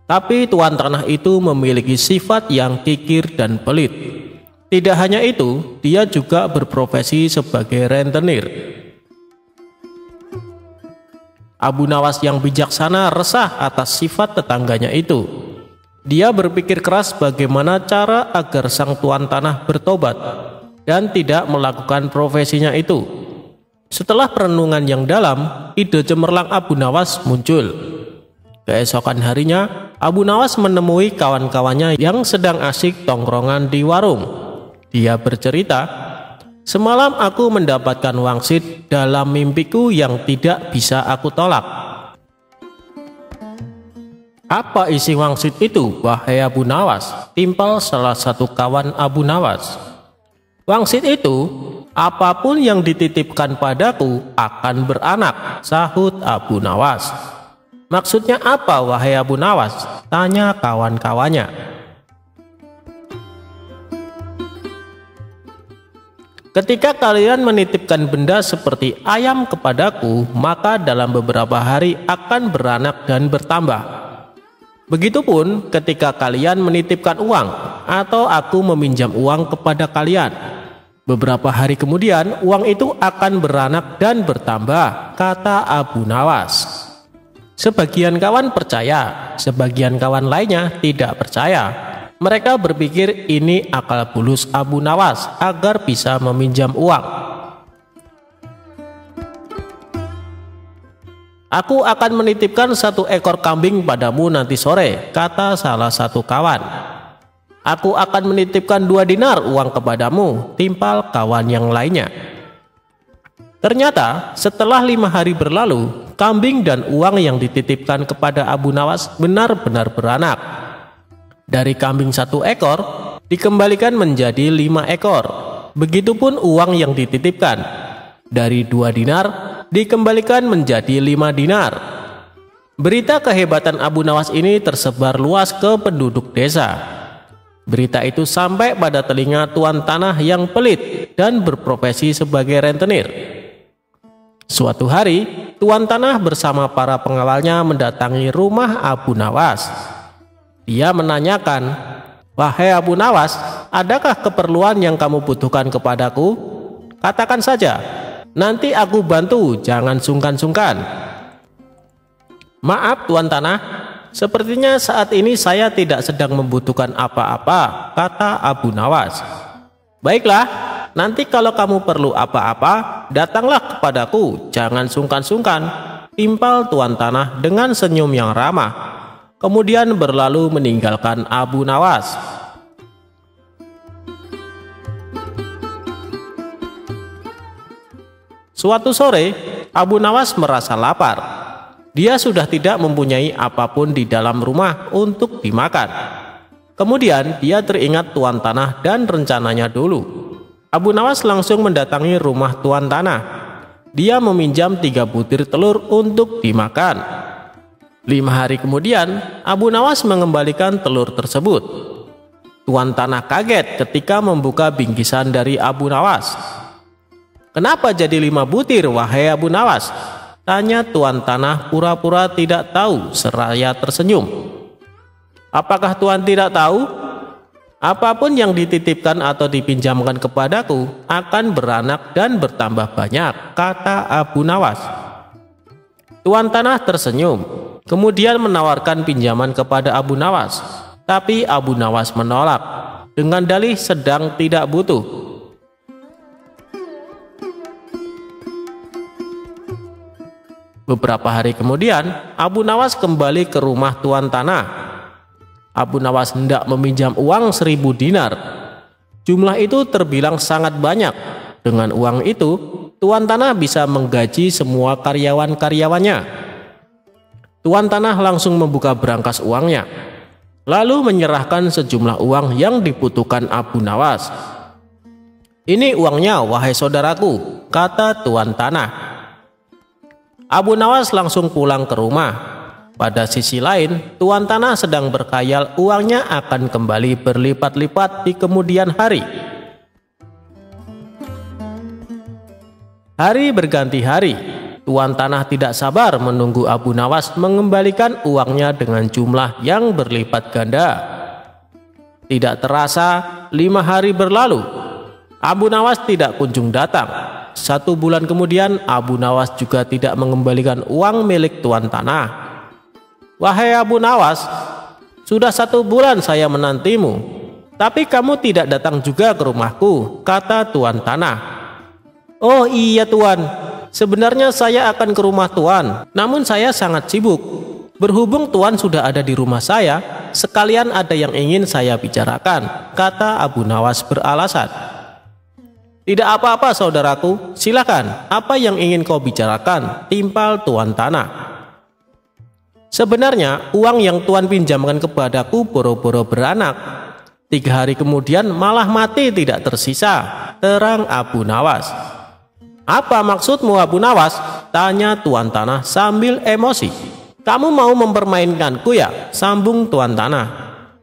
Tapi tuan tanah itu memiliki sifat yang kikir dan pelit. Tidak hanya itu, dia juga berprofesi sebagai rentenir. Abu Nawas yang bijaksana resah atas sifat tetangganya itu. Dia berpikir keras bagaimana cara agar sang tuan tanah bertobat dan tidak melakukan profesinya itu. Setelah perenungan yang dalam, ide cemerlang Abu Nawas muncul. Keesokan harinya, Abu Nawas menemui kawan-kawannya yang sedang asik tongkrongan di warung. Dia bercerita, "Semalam aku mendapatkan wangsit dalam mimpiku yang tidak bisa aku tolak." "Apa isi wangsit itu, wahai Abu Nawas?" timpal salah satu kawan Abu Nawas. "Wangsit itu, apapun yang dititipkan padaku akan beranak," sahut Abu Nawas. "Maksudnya apa, wahai Abu Nawas?" tanya kawan-kawannya. "Ketika kalian menitipkan benda seperti ayam kepadaku, maka dalam beberapa hari akan beranak dan bertambah. Begitupun ketika kalian menitipkan uang atau aku meminjam uang kepada kalian. Beberapa hari kemudian uang itu akan beranak dan bertambah," kata Abu Nawas. Sebagian kawan percaya, sebagian kawan lainnya tidak percaya. Mereka berpikir ini akal bulus Abu Nawas agar bisa meminjam uang. "Aku akan menitipkan 1 ekor kambing padamu nanti sore," kata salah satu kawan. "Aku akan menitipkan 2 dinar uang kepadamu," timpal kawan yang lainnya. Ternyata setelah 5 hari berlalu, kambing dan uang yang dititipkan kepada Abu Nawas benar-benar beranak. Dari kambing 1 ekor dikembalikan menjadi 5 ekor. Begitupun uang yang dititipkan. Dari 2 dinar dikembalikan menjadi 5 dinar. Berita kehebatan Abu Nawas ini tersebar luas ke penduduk desa. Berita itu sampai pada telinga tuan tanah yang pelit dan berprofesi sebagai rentenir. Suatu hari, tuan tanah bersama para pengawalnya mendatangi rumah Abu Nawas. Dia menanyakan, "Wahai Abu Nawas, adakah keperluan yang kamu butuhkan kepadaku? Katakan saja, nanti aku bantu, jangan sungkan-sungkan." "Maaf tuan tanah, sepertinya saat ini saya tidak sedang membutuhkan apa-apa," kata Abu Nawas. "Baiklah, nanti kalau kamu perlu apa-apa, datanglah kepadaku, jangan sungkan-sungkan," timpal tuan tanah dengan senyum yang ramah. Kemudian berlalu meninggalkan Abu Nawas. Suatu sore, Abu Nawas merasa lapar. Dia sudah tidak mempunyai apapun di dalam rumah untuk dimakan. Kemudian dia teringat tuan tanah dan rencananya dulu. Abu Nawas langsung mendatangi rumah tuan tanah. Dia meminjam 3 butir telur untuk dimakan. 5 hari kemudian, Abu Nawas mengembalikan telur tersebut. Tuan tanah kaget ketika membuka bingkisan dari Abu Nawas. "Kenapa jadi 5 butir, wahai Abu Nawas?" tanya tuan tanah pura-pura tidak tahu seraya tersenyum. "Apakah tuan tidak tahu? Apapun yang dititipkan atau dipinjamkan kepadaku akan beranak dan bertambah banyak," kata Abu Nawas. Tuan tanah tersenyum, kemudian menawarkan pinjaman kepada Abu Nawas. Tapi Abu Nawas menolak dengan dalih sedang tidak butuh. Beberapa hari kemudian, Abu Nawas kembali ke rumah tuan tanah. Abu Nawas hendak meminjam uang 1000 dinar. Jumlah itu terbilang sangat banyak. Dengan uang itu, tuan tanah bisa menggaji semua karyawan-karyawannya. Tuan tanah langsung membuka berangkas uangnya, lalu menyerahkan sejumlah uang yang dibutuhkan Abu Nawas. "Ini uangnya, wahai saudaraku," kata tuan tanah. Abu Nawas langsung pulang ke rumah. Pada sisi lain, tuan tanah sedang berkhayal uangnya akan kembali berlipat-lipat di kemudian hari. Hari berganti hari. Tuan tanah tidak sabar menunggu Abu Nawas mengembalikan uangnya dengan jumlah yang berlipat ganda. Tidak terasa, 5 hari berlalu. Abu Nawas tidak kunjung datang. 1 bulan kemudian, Abu Nawas juga tidak mengembalikan uang milik tuan tanah. "Wahai Abu Nawas, sudah 1 bulan saya menantimu, tapi kamu tidak datang juga ke rumahku," kata tuan tanah. "Oh iya tuan, sebenarnya saya akan ke rumah tuan, namun saya sangat sibuk. Berhubung Tuan sudah ada di rumah saya, sekalian ada yang ingin saya bicarakan, kata Abu Nawas beralasan. Tidak apa-apa saudaraku, silakan, apa yang ingin kau bicarakan, timpal Tuan Tanah. Sebenarnya uang yang Tuan pinjamkan kepadaku boro-boro beranak. 3 hari kemudian malah mati tidak tersisa, terang Abu Nawas. Apa maksudmu Abu Nawas? Tanya Tuan Tanah sambil emosi. Kamu mau mempermainkanku ya? Sambung Tuan Tanah.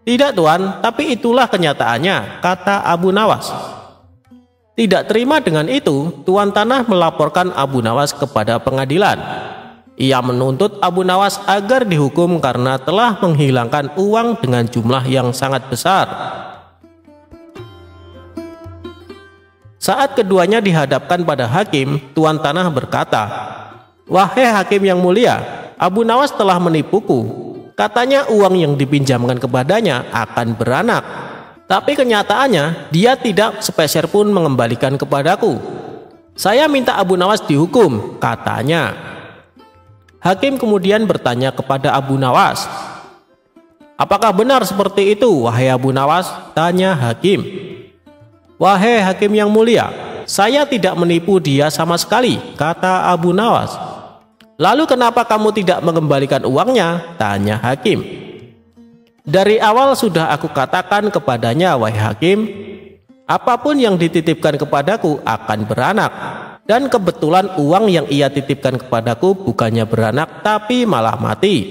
Tidak Tuan, tapi itulah kenyataannya, kata Abu Nawas. Tidak terima dengan itu, Tuan Tanah melaporkan Abu Nawas kepada pengadilan. Ia menuntut Abu Nawas agar dihukum karena telah menghilangkan uang dengan jumlah yang sangat besar. Saat keduanya dihadapkan pada hakim, Tuan Tanah berkata, "Wahai hakim yang mulia, Abu Nawas telah menipuku. Katanya uang yang dipinjamkan kepadanya akan beranak. Tapi kenyataannya dia tidak sepeser pun mengembalikan kepadaku. Saya minta Abu Nawas dihukum," katanya. Hakim kemudian bertanya kepada Abu Nawas, "Apakah benar seperti itu, wahai Abu Nawas?" tanya hakim. "Wahai hakim yang mulia, saya tidak menipu dia sama sekali," kata Abu Nawas. "Lalu kenapa kamu tidak mengembalikan uangnya?" tanya hakim. "Dari awal sudah aku katakan kepadanya, wahai hakim, apapun yang dititipkan kepadaku akan beranak. Dan kebetulan uang yang ia titipkan kepadaku bukannya beranak tapi malah mati.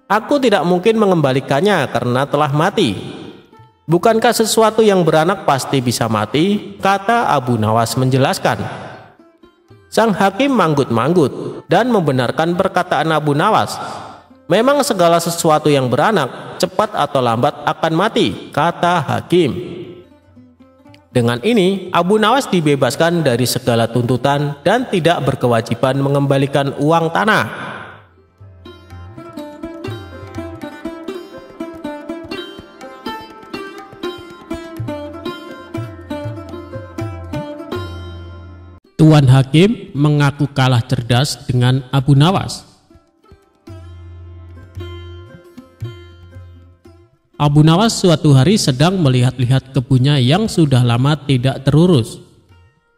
Aku tidak mungkin mengembalikannya karena telah mati. Bukankah sesuatu yang beranak pasti bisa mati?" kata Abu Nawas menjelaskan. Sang hakim manggut-manggut dan membenarkan perkataan Abu Nawas. "Memang segala sesuatu yang beranak cepat atau lambat akan mati," kata hakim. Dengan ini Abu Nawas dibebaskan dari segala tuntutan dan tidak berkewajiban mengembalikan uang tanah.
Tuan Hakim mengaku kalah cerdas dengan Abu Nawas. Abu Nawas suatu hari sedang melihat-lihat kebunnya yang sudah lama tidak terurus.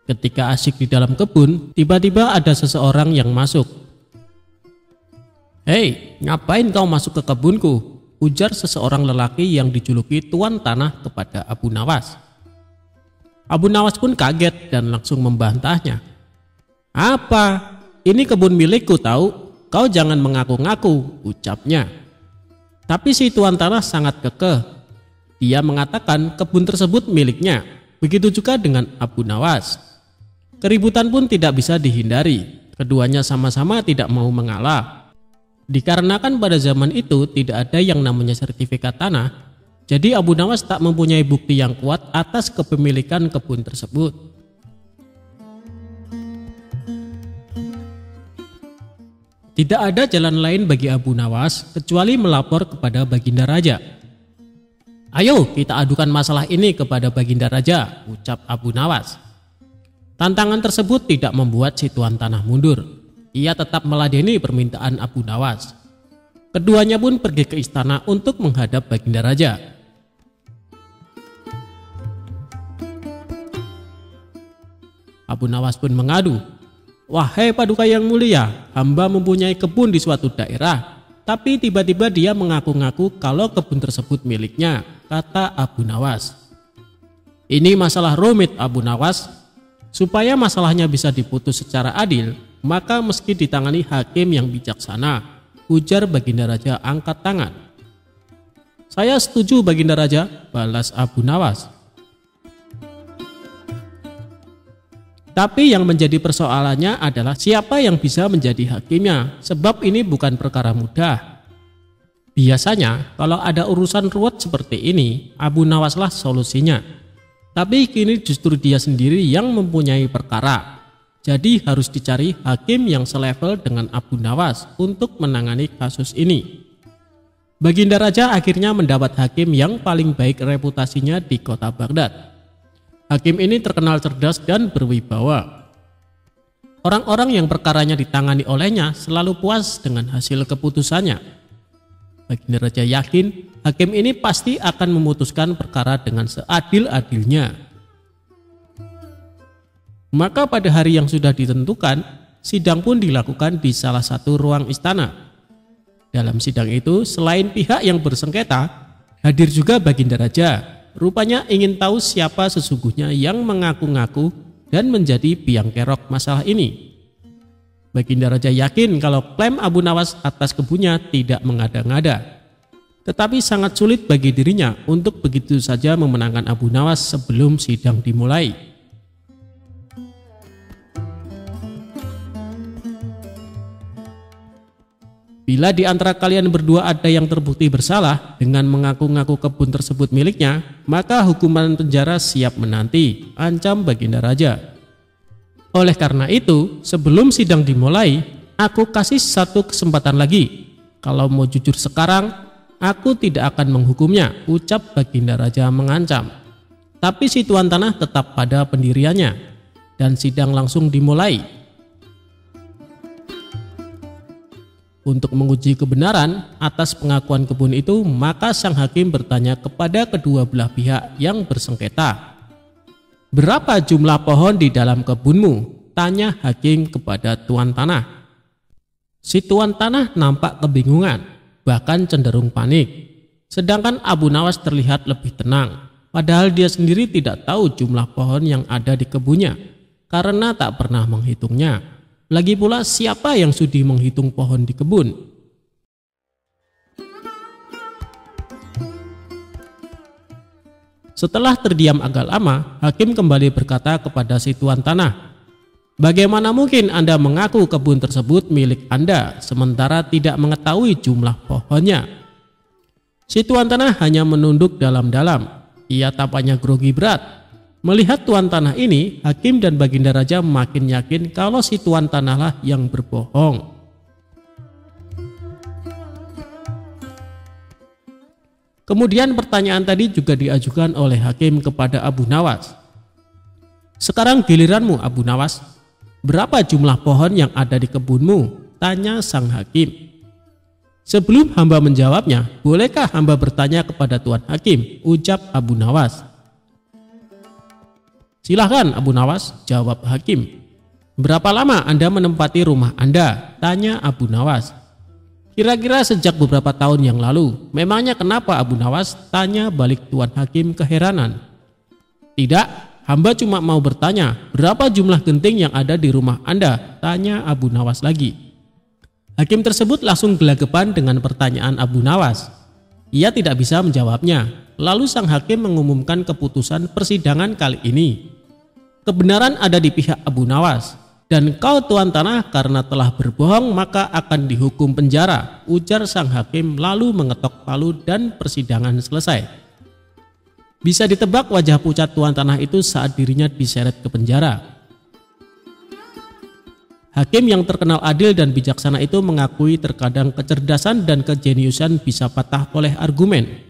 Ketika asyik di dalam kebun, tiba-tiba ada seseorang yang masuk. "Hei, ngapain kau masuk ke kebunku?" ujar seseorang lelaki yang dijuluki Tuan Tanah kepada Abu Nawas. Abu Nawas pun kaget dan langsung membantahnya. "Apa? Ini kebun milikku tahu, kau jangan mengaku-ngaku," ucapnya. Tapi si Tuan Tanah sangat kekeh. Dia mengatakan kebun tersebut miliknya. Begitu juga dengan Abu Nawas. Keributan pun tidak bisa dihindari. Keduanya sama-sama tidak mau mengalah. Dikarenakan pada zaman itu tidak ada yang namanya sertifikat tanah, jadi Abu Nawas tak mempunyai bukti yang kuat atas kepemilikan kebun tersebut. Tidak ada jalan lain bagi Abu Nawas kecuali melapor kepada Baginda Raja. "Ayo kita adukan masalah ini kepada Baginda Raja," ucap Abu Nawas. Tantangan tersebut tidak membuat si Tuan Tanah mundur. Ia tetap meladeni permintaan Abu Nawas. Keduanya pun pergi ke istana untuk menghadap Baginda Raja. Abu Nawas pun mengadu, "Wahai Paduka yang mulia, hamba mempunyai kebun di suatu daerah, tapi tiba-tiba dia mengaku-ngaku kalau kebun tersebut miliknya," kata Abu Nawas. "Ini masalah rumit Abu Nawas. Supaya masalahnya bisa diputus secara adil, maka meski ditangani hakim yang bijaksana," ujar Baginda Raja angkat tangan. "Saya setuju Baginda Raja," balas Abu Nawas. Tapi yang menjadi persoalannya adalah siapa yang bisa menjadi hakimnya, sebab ini bukan perkara mudah. Biasanya kalau ada urusan ruwet seperti ini, Abu Nawaslah solusinya. Tapi kini justru dia sendiri yang mempunyai perkara. Jadi harus dicari hakim yang selevel dengan Abu Nawas untuk menangani kasus ini. Baginda Raja akhirnya mendapat hakim yang paling baik reputasinya di kota Baghdad. Hakim ini terkenal cerdas dan berwibawa. Orang-orang yang perkaranya ditangani olehnya selalu puas dengan hasil keputusannya. Baginda Raja yakin hakim ini pasti akan memutuskan perkara dengan seadil-adilnya. Maka pada hari yang sudah ditentukan, sidang pun dilakukan di salah satu ruang istana. Dalam sidang itu, selain pihak yang bersengketa, hadir juga Baginda Raja. Rupanya ingin tahu siapa sesungguhnya yang mengaku-ngaku dan menjadi biang kerok masalah ini. Baginda Raja yakin kalau klaim Abu Nawas atas kebunnya tidak mengada-ngada. Tetapi sangat sulit bagi dirinya untuk begitu saja memenangkan Abu Nawas sebelum sidang dimulai. Bila di antara kalian berdua ada yang terbukti bersalah dengan mengaku-ngaku kebun tersebut miliknya, maka hukuman penjara siap menanti, ancam Baginda Raja. Oleh karena itu, sebelum sidang dimulai, aku kasih satu kesempatan lagi. Kalau mau jujur sekarang, aku tidak akan menghukumnya, ucap Baginda Raja mengancam. Tapi si tuan tanah tetap pada pendiriannya, dan sidang langsung dimulai. Untuk menguji kebenaran atas pengakuan kebun itu, maka sang hakim bertanya kepada kedua belah pihak yang bersengketa. "Berapa jumlah pohon di dalam kebunmu?" tanya hakim kepada tuan tanah. Si tuan tanah nampak kebingungan, bahkan cenderung panik. Sedangkan Abu Nawas terlihat lebih tenang, padahal dia sendiri tidak tahu jumlah pohon yang ada di kebunnya, karena tak pernah menghitungnya. Lagi pula siapa yang sudi menghitung pohon di kebun? Setelah terdiam agak lama, hakim kembali berkata kepada si tuan tanah, "Bagaimana mungkin Anda mengaku kebun tersebut milik Anda sementara tidak mengetahui jumlah pohonnya?" Si tuan tanah hanya menunduk dalam-dalam. Ia tampaknya grogi berat. Melihat tuan tanah ini, hakim dan Baginda Raja makin yakin kalau si tuan tanahlah yang berbohong. Kemudian pertanyaan tadi juga diajukan oleh hakim kepada Abu Nawas. "Sekarang giliranmu, Abu Nawas. Berapa jumlah pohon yang ada di kebunmu?" tanya sang hakim. "Sebelum hamba menjawabnya, bolehkah hamba bertanya kepada tuan hakim?" ucap Abu Nawas. "Silahkan Abu Nawas," jawab hakim. "Berapa lama Anda menempati rumah Anda?" tanya Abu Nawas. "Kira-kira sejak beberapa tahun yang lalu." "Memangnya kenapa Abu Nawas?" tanya balik tuan hakim keheranan. "Tidak, hamba cuma mau bertanya, berapa jumlah genting yang ada di rumah Anda?" tanya Abu Nawas lagi. Hakim tersebut langsung gelagapan dengan pertanyaan Abu Nawas. Ia tidak bisa menjawabnya. Lalu sang hakim mengumumkan keputusan persidangan kali ini. "Kebenaran ada di pihak Abu Nawas, dan kau tuan tanah karena telah berbohong maka akan dihukum penjara," ujar sang hakim lalu mengetok palu dan persidangan selesai. Bisa ditebak wajah pucat tuan tanah itu saat dirinya diseret ke penjara. Hakim yang terkenal adil dan bijaksana itu mengakui terkadang kecerdasan dan kejeniusan bisa patah oleh argumen.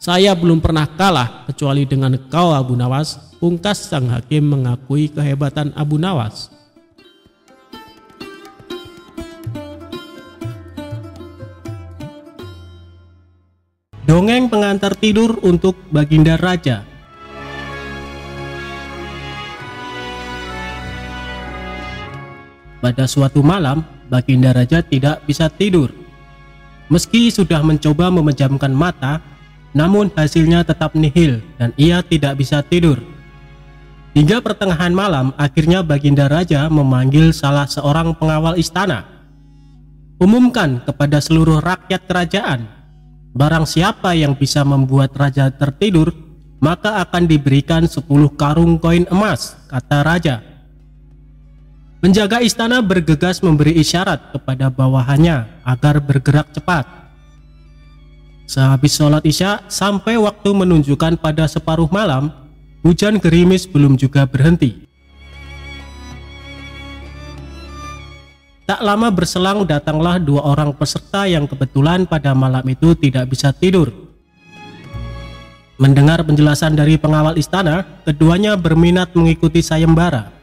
"Saya belum pernah kalah kecuali dengan kau Abu Nawas," pungkas sang hakim mengakui kehebatan Abu Nawas. Dongeng pengantar tidur untuk Baginda Raja. Pada suatu malam, Baginda Raja tidak bisa tidur. Meski sudah mencoba memejamkan mata, namun hasilnya tetap nihil dan ia tidak bisa tidur. Hingga pertengahan malam, akhirnya Baginda Raja memanggil salah seorang pengawal istana. "Umumkan kepada seluruh rakyat kerajaan, barang siapa yang bisa membuat raja tertidur, maka akan diberikan 10 karung koin emas," kata raja. Penjaga istana bergegas memberi isyarat kepada bawahannya agar bergerak cepat. Sehabis sholat isya sampai waktu menunjukkan pada separuh malam, hujan gerimis belum juga berhenti. Tak lama berselang datanglah 2 orang peserta yang kebetulan pada malam itu tidak bisa tidur. Mendengar penjelasan dari pengawal istana, keduanya berminat mengikuti sayembara.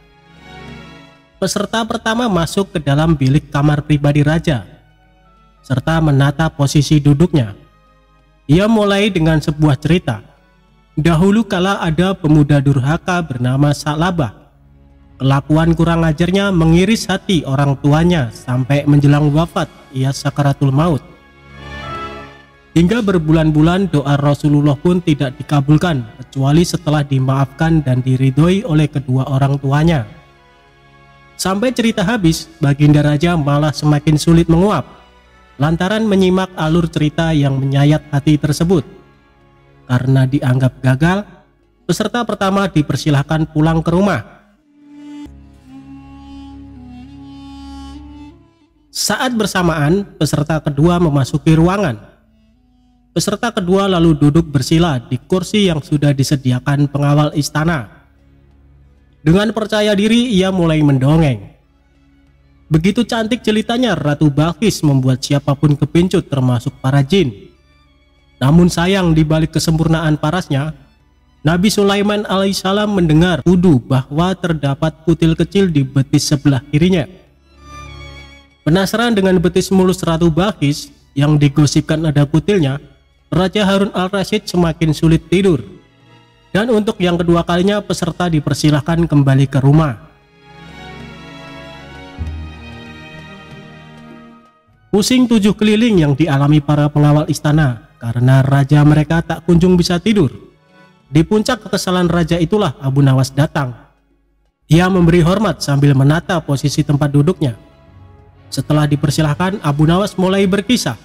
Peserta pertama masuk ke dalam bilik kamar pribadi raja.
serta menata posisi duduknya. Ia mulai dengan sebuah cerita. Dahulu kala ada pemuda durhaka bernama Sa'labah. Kelakuan kurang ajarnya mengiris hati orang tuanya sampai menjelang wafat ia sakaratul maut. Hingga berbulan-bulan doa Rasulullah pun tidak dikabulkan kecuali setelah dimaafkan dan diridhoi oleh kedua orang tuanya. Sampai cerita habis, Baginda Raja malah semakin sulit menguap lantaran menyimak alur cerita yang menyayat hati tersebut. Karena dianggap gagal, peserta pertama dipersilahkan pulang ke rumah. Saat bersamaan, peserta kedua memasuki ruangan. Peserta kedua lalu duduk bersila di kursi yang sudah disediakan pengawal istana. Dengan percaya diri ia mulai mendongeng. Begitu cantik jelitanya Ratu Balqis membuat siapapun kepincut termasuk para jin. Namun sayang di balik kesempurnaan parasnya, Nabi Sulaiman alaihissalam mendengar tuduh bahwa terdapat kutil kecil di betis sebelah kirinya. Penasaran dengan betis mulus Ratu Balqis yang digosipkan ada kutilnya, Raja Harun al-Rasyid semakin sulit tidur. Dan untuk yang kedua kalinya peserta dipersilahkan kembali ke rumah. Pusing 7 keliling yang dialami para pengawal istana karena raja mereka tak kunjung bisa tidur. Di puncak kekesalan raja itulah Abu Nawas datang. Ia memberi hormat sambil menata posisi tempat duduknya. Setelah dipersilahkan, Abu Nawas mulai berkisah.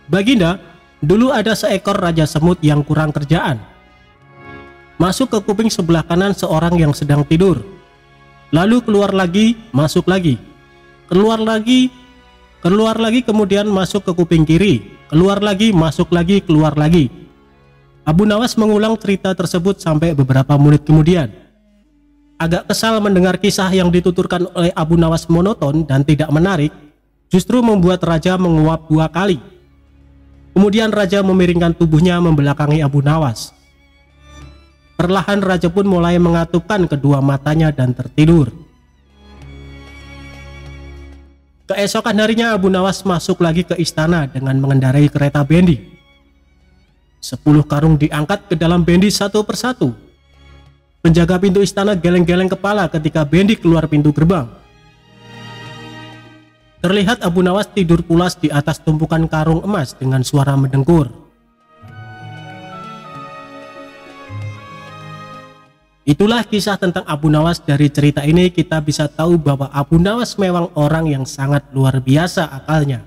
Baginda, dulu ada seekor raja semut yang kurang kerjaan. Masuk ke kuping sebelah kanan seorang yang sedang tidur. Lalu keluar lagi, masuk lagi. Keluar lagi, kemudian masuk ke kuping kiri. Keluar lagi, masuk lagi, keluar lagi. Abu Nawas mengulang cerita tersebut sampai beberapa menit kemudian. Agak kesal mendengar kisah yang dituturkan oleh Abu Nawas monoton dan tidak menarik, justru membuat raja menguap 2 kali. Kemudian raja memiringkan tubuhnya membelakangi Abu Nawas. Perlahan raja pun mulai mengatupkan kedua matanya dan tertidur. Keesokan harinya Abu Nawas masuk lagi ke istana dengan mengendarai kereta bendi. 10 karung diangkat ke dalam bendi satu persatu. Penjaga pintu istana geleng-geleng kepala ketika bendi keluar pintu gerbang. Terlihat Abu Nawas tidur pulas di atas tumpukan karung emas dengan suara mendengkur. Itulah kisah tentang Abu Nawas. Dari cerita ini kita bisa tahu bahwa Abu Nawas memang orang yang sangat luar biasa akalnya.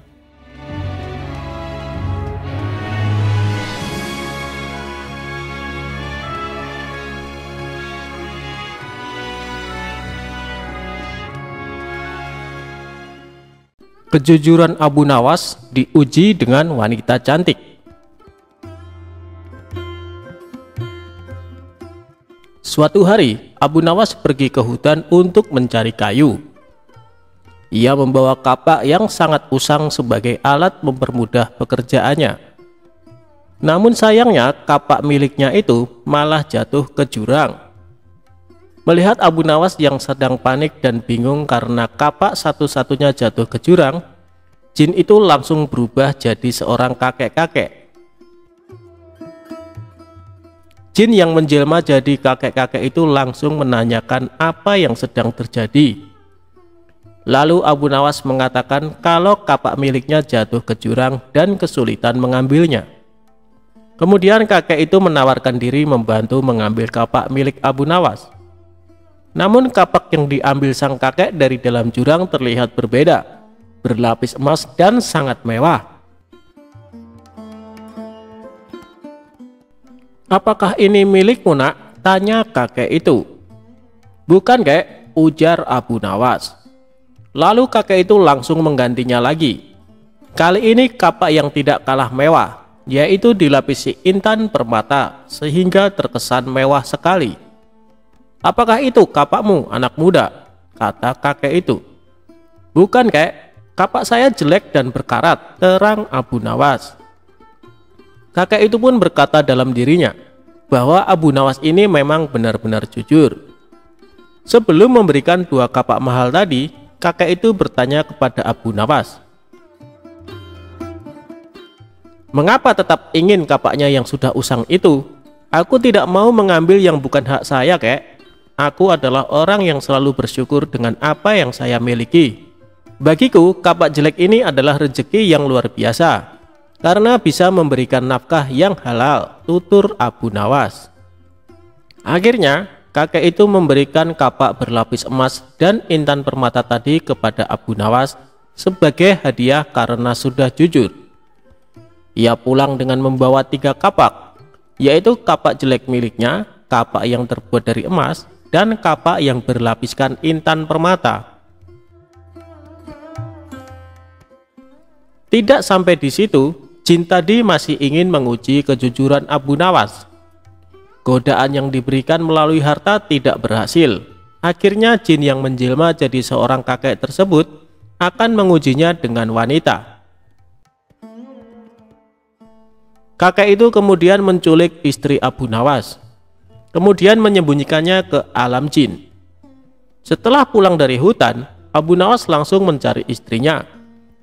Kejujuran Abu Nawas diuji dengan wanita cantik. Suatu hari, Abu Nawas pergi ke hutan untuk mencari kayu. Ia membawa kapak yang sangat usang sebagai alat mempermudah pekerjaannya. Namun sayangnya, kapak miliknya itu malah jatuh ke jurang. Melihat Abu Nawas yang sedang panik dan bingung karena kapak satu-satunya jatuh ke jurang, jin itu langsung berubah jadi seorang kakek-kakek. Jin yang menjelma jadi kakek-kakek itu langsung menanyakan apa yang sedang terjadi. Lalu Abu Nawas mengatakan kalau kapak miliknya jatuh ke jurang dan kesulitan mengambilnya. Kemudian kakek itu menawarkan diri membantu mengambil kapak milik Abu Nawas. Namun kapak yang diambil sang kakek dari dalam jurang terlihat berbeda, berlapis emas dan sangat mewah. "Apakah ini milikmu, nak?" tanya kakek itu. "Bukan, kek," ujar Abu Nawas. Lalu kakek itu langsung menggantinya lagi. Kali ini kapak yang tidak kalah mewah, yaitu dilapisi intan permata sehingga terkesan mewah sekali. "Apakah itu kapakmu, anak muda?" kata kakek itu. "Bukan, kek, kapak saya jelek dan berkarat," terang Abu Nawas. Kakek itu pun berkata dalam dirinya bahwa Abu Nawas ini memang benar-benar jujur. Sebelum memberikan 2 kapak mahal tadi, kakek itu bertanya kepada Abu Nawas,
Mengapa tetap ingin kapaknya yang sudah usang itu? Aku tidak mau mengambil yang bukan hak saya, kek. Aku adalah orang yang selalu bersyukur dengan apa yang saya miliki. Bagiku, kapak jelek ini adalah rezeki yang luar biasa, karena bisa memberikan nafkah yang halal, tutur Abu Nawas. Akhirnya, kakek itu memberikan kapak berlapis emas dan intan permata tadi kepada Abu Nawas sebagai hadiah karena sudah jujur. Ia pulang dengan membawa 3 kapak, yaitu kapak jelek miliknya, kapak yang terbuat dari emas, dan kapak yang berlapiskan intan permata. Tidak sampai di situ, jin tadi masih ingin menguji kejujuran Abu Nawas. Godaan yang diberikan melalui harta tidak berhasil. Akhirnya jin yang menjelma jadi seorang kakek tersebut akan mengujinya dengan wanita. Kakek itu kemudian menculik istri Abu Nawas, kemudian menyembunyikannya ke alam jin. Setelah pulang dari hutan, Abu Nawas langsung mencari istrinya.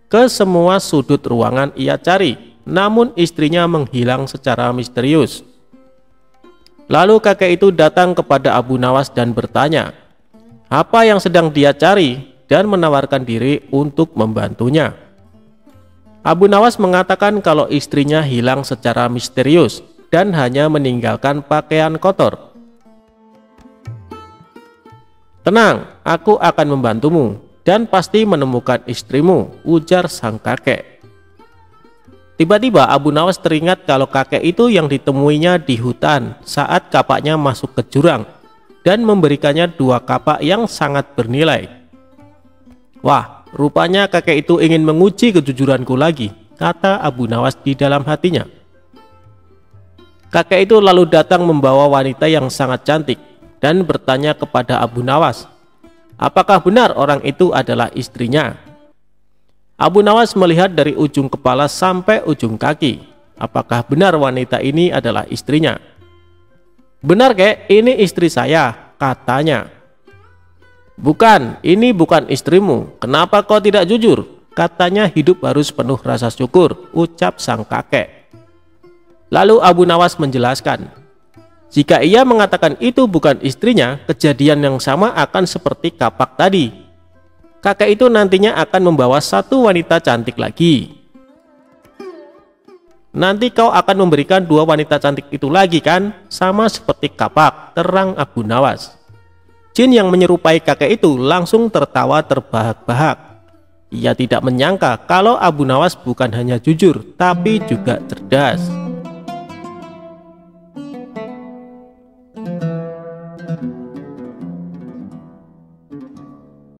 Ke semua sudut ruangan ia cari, namun istrinya menghilang secara misterius. Lalu kakek itu datang kepada Abu Nawas dan bertanya apa yang sedang dia cari dan menawarkan diri untuk membantunya. Abu Nawas mengatakan kalau istrinya hilang secara misterius dan hanya meninggalkan pakaian kotor. Tenang, aku akan membantumu dan pasti menemukan istrimu, ujar sang kakek. Tiba-tiba Abu Nawas teringat kalau kakek itu yang ditemuinya di hutan saat kapaknya masuk ke jurang dan memberikannya 2 kapak yang sangat bernilai. Wah, rupanya kakek itu ingin menguji kejujuranku lagi, kata Abu Nawas di dalam hatinya. Kakek itu lalu datang membawa wanita yang sangat cantik dan bertanya kepada Abu Nawas, apakah benar orang itu adalah istrinya? Abu Nawas melihat dari ujung kepala sampai ujung kaki. Apakah benar wanita ini adalah istrinya? Benar, kek, ini istri saya, katanya. Bukan, ini bukan istrimu. Kenapa kau tidak jujur? Katanya hidup harus penuh rasa syukur, ucap sang kakek. Lalu Abu Nawas menjelaskan, jika ia mengatakan itu bukan istrinya, kejadian yang sama akan seperti kapak tadi. Kakek itu nantinya akan membawa 1 wanita cantik lagi. Nanti kau akan memberikan 2 wanita cantik itu lagi kan? Sama seperti kapak, terang Abu Nawas. Jin yang menyerupai kakek itu langsung tertawa terbahak-bahak. Ia tidak menyangka kalau Abu Nawas bukan hanya jujur, tapi juga cerdas.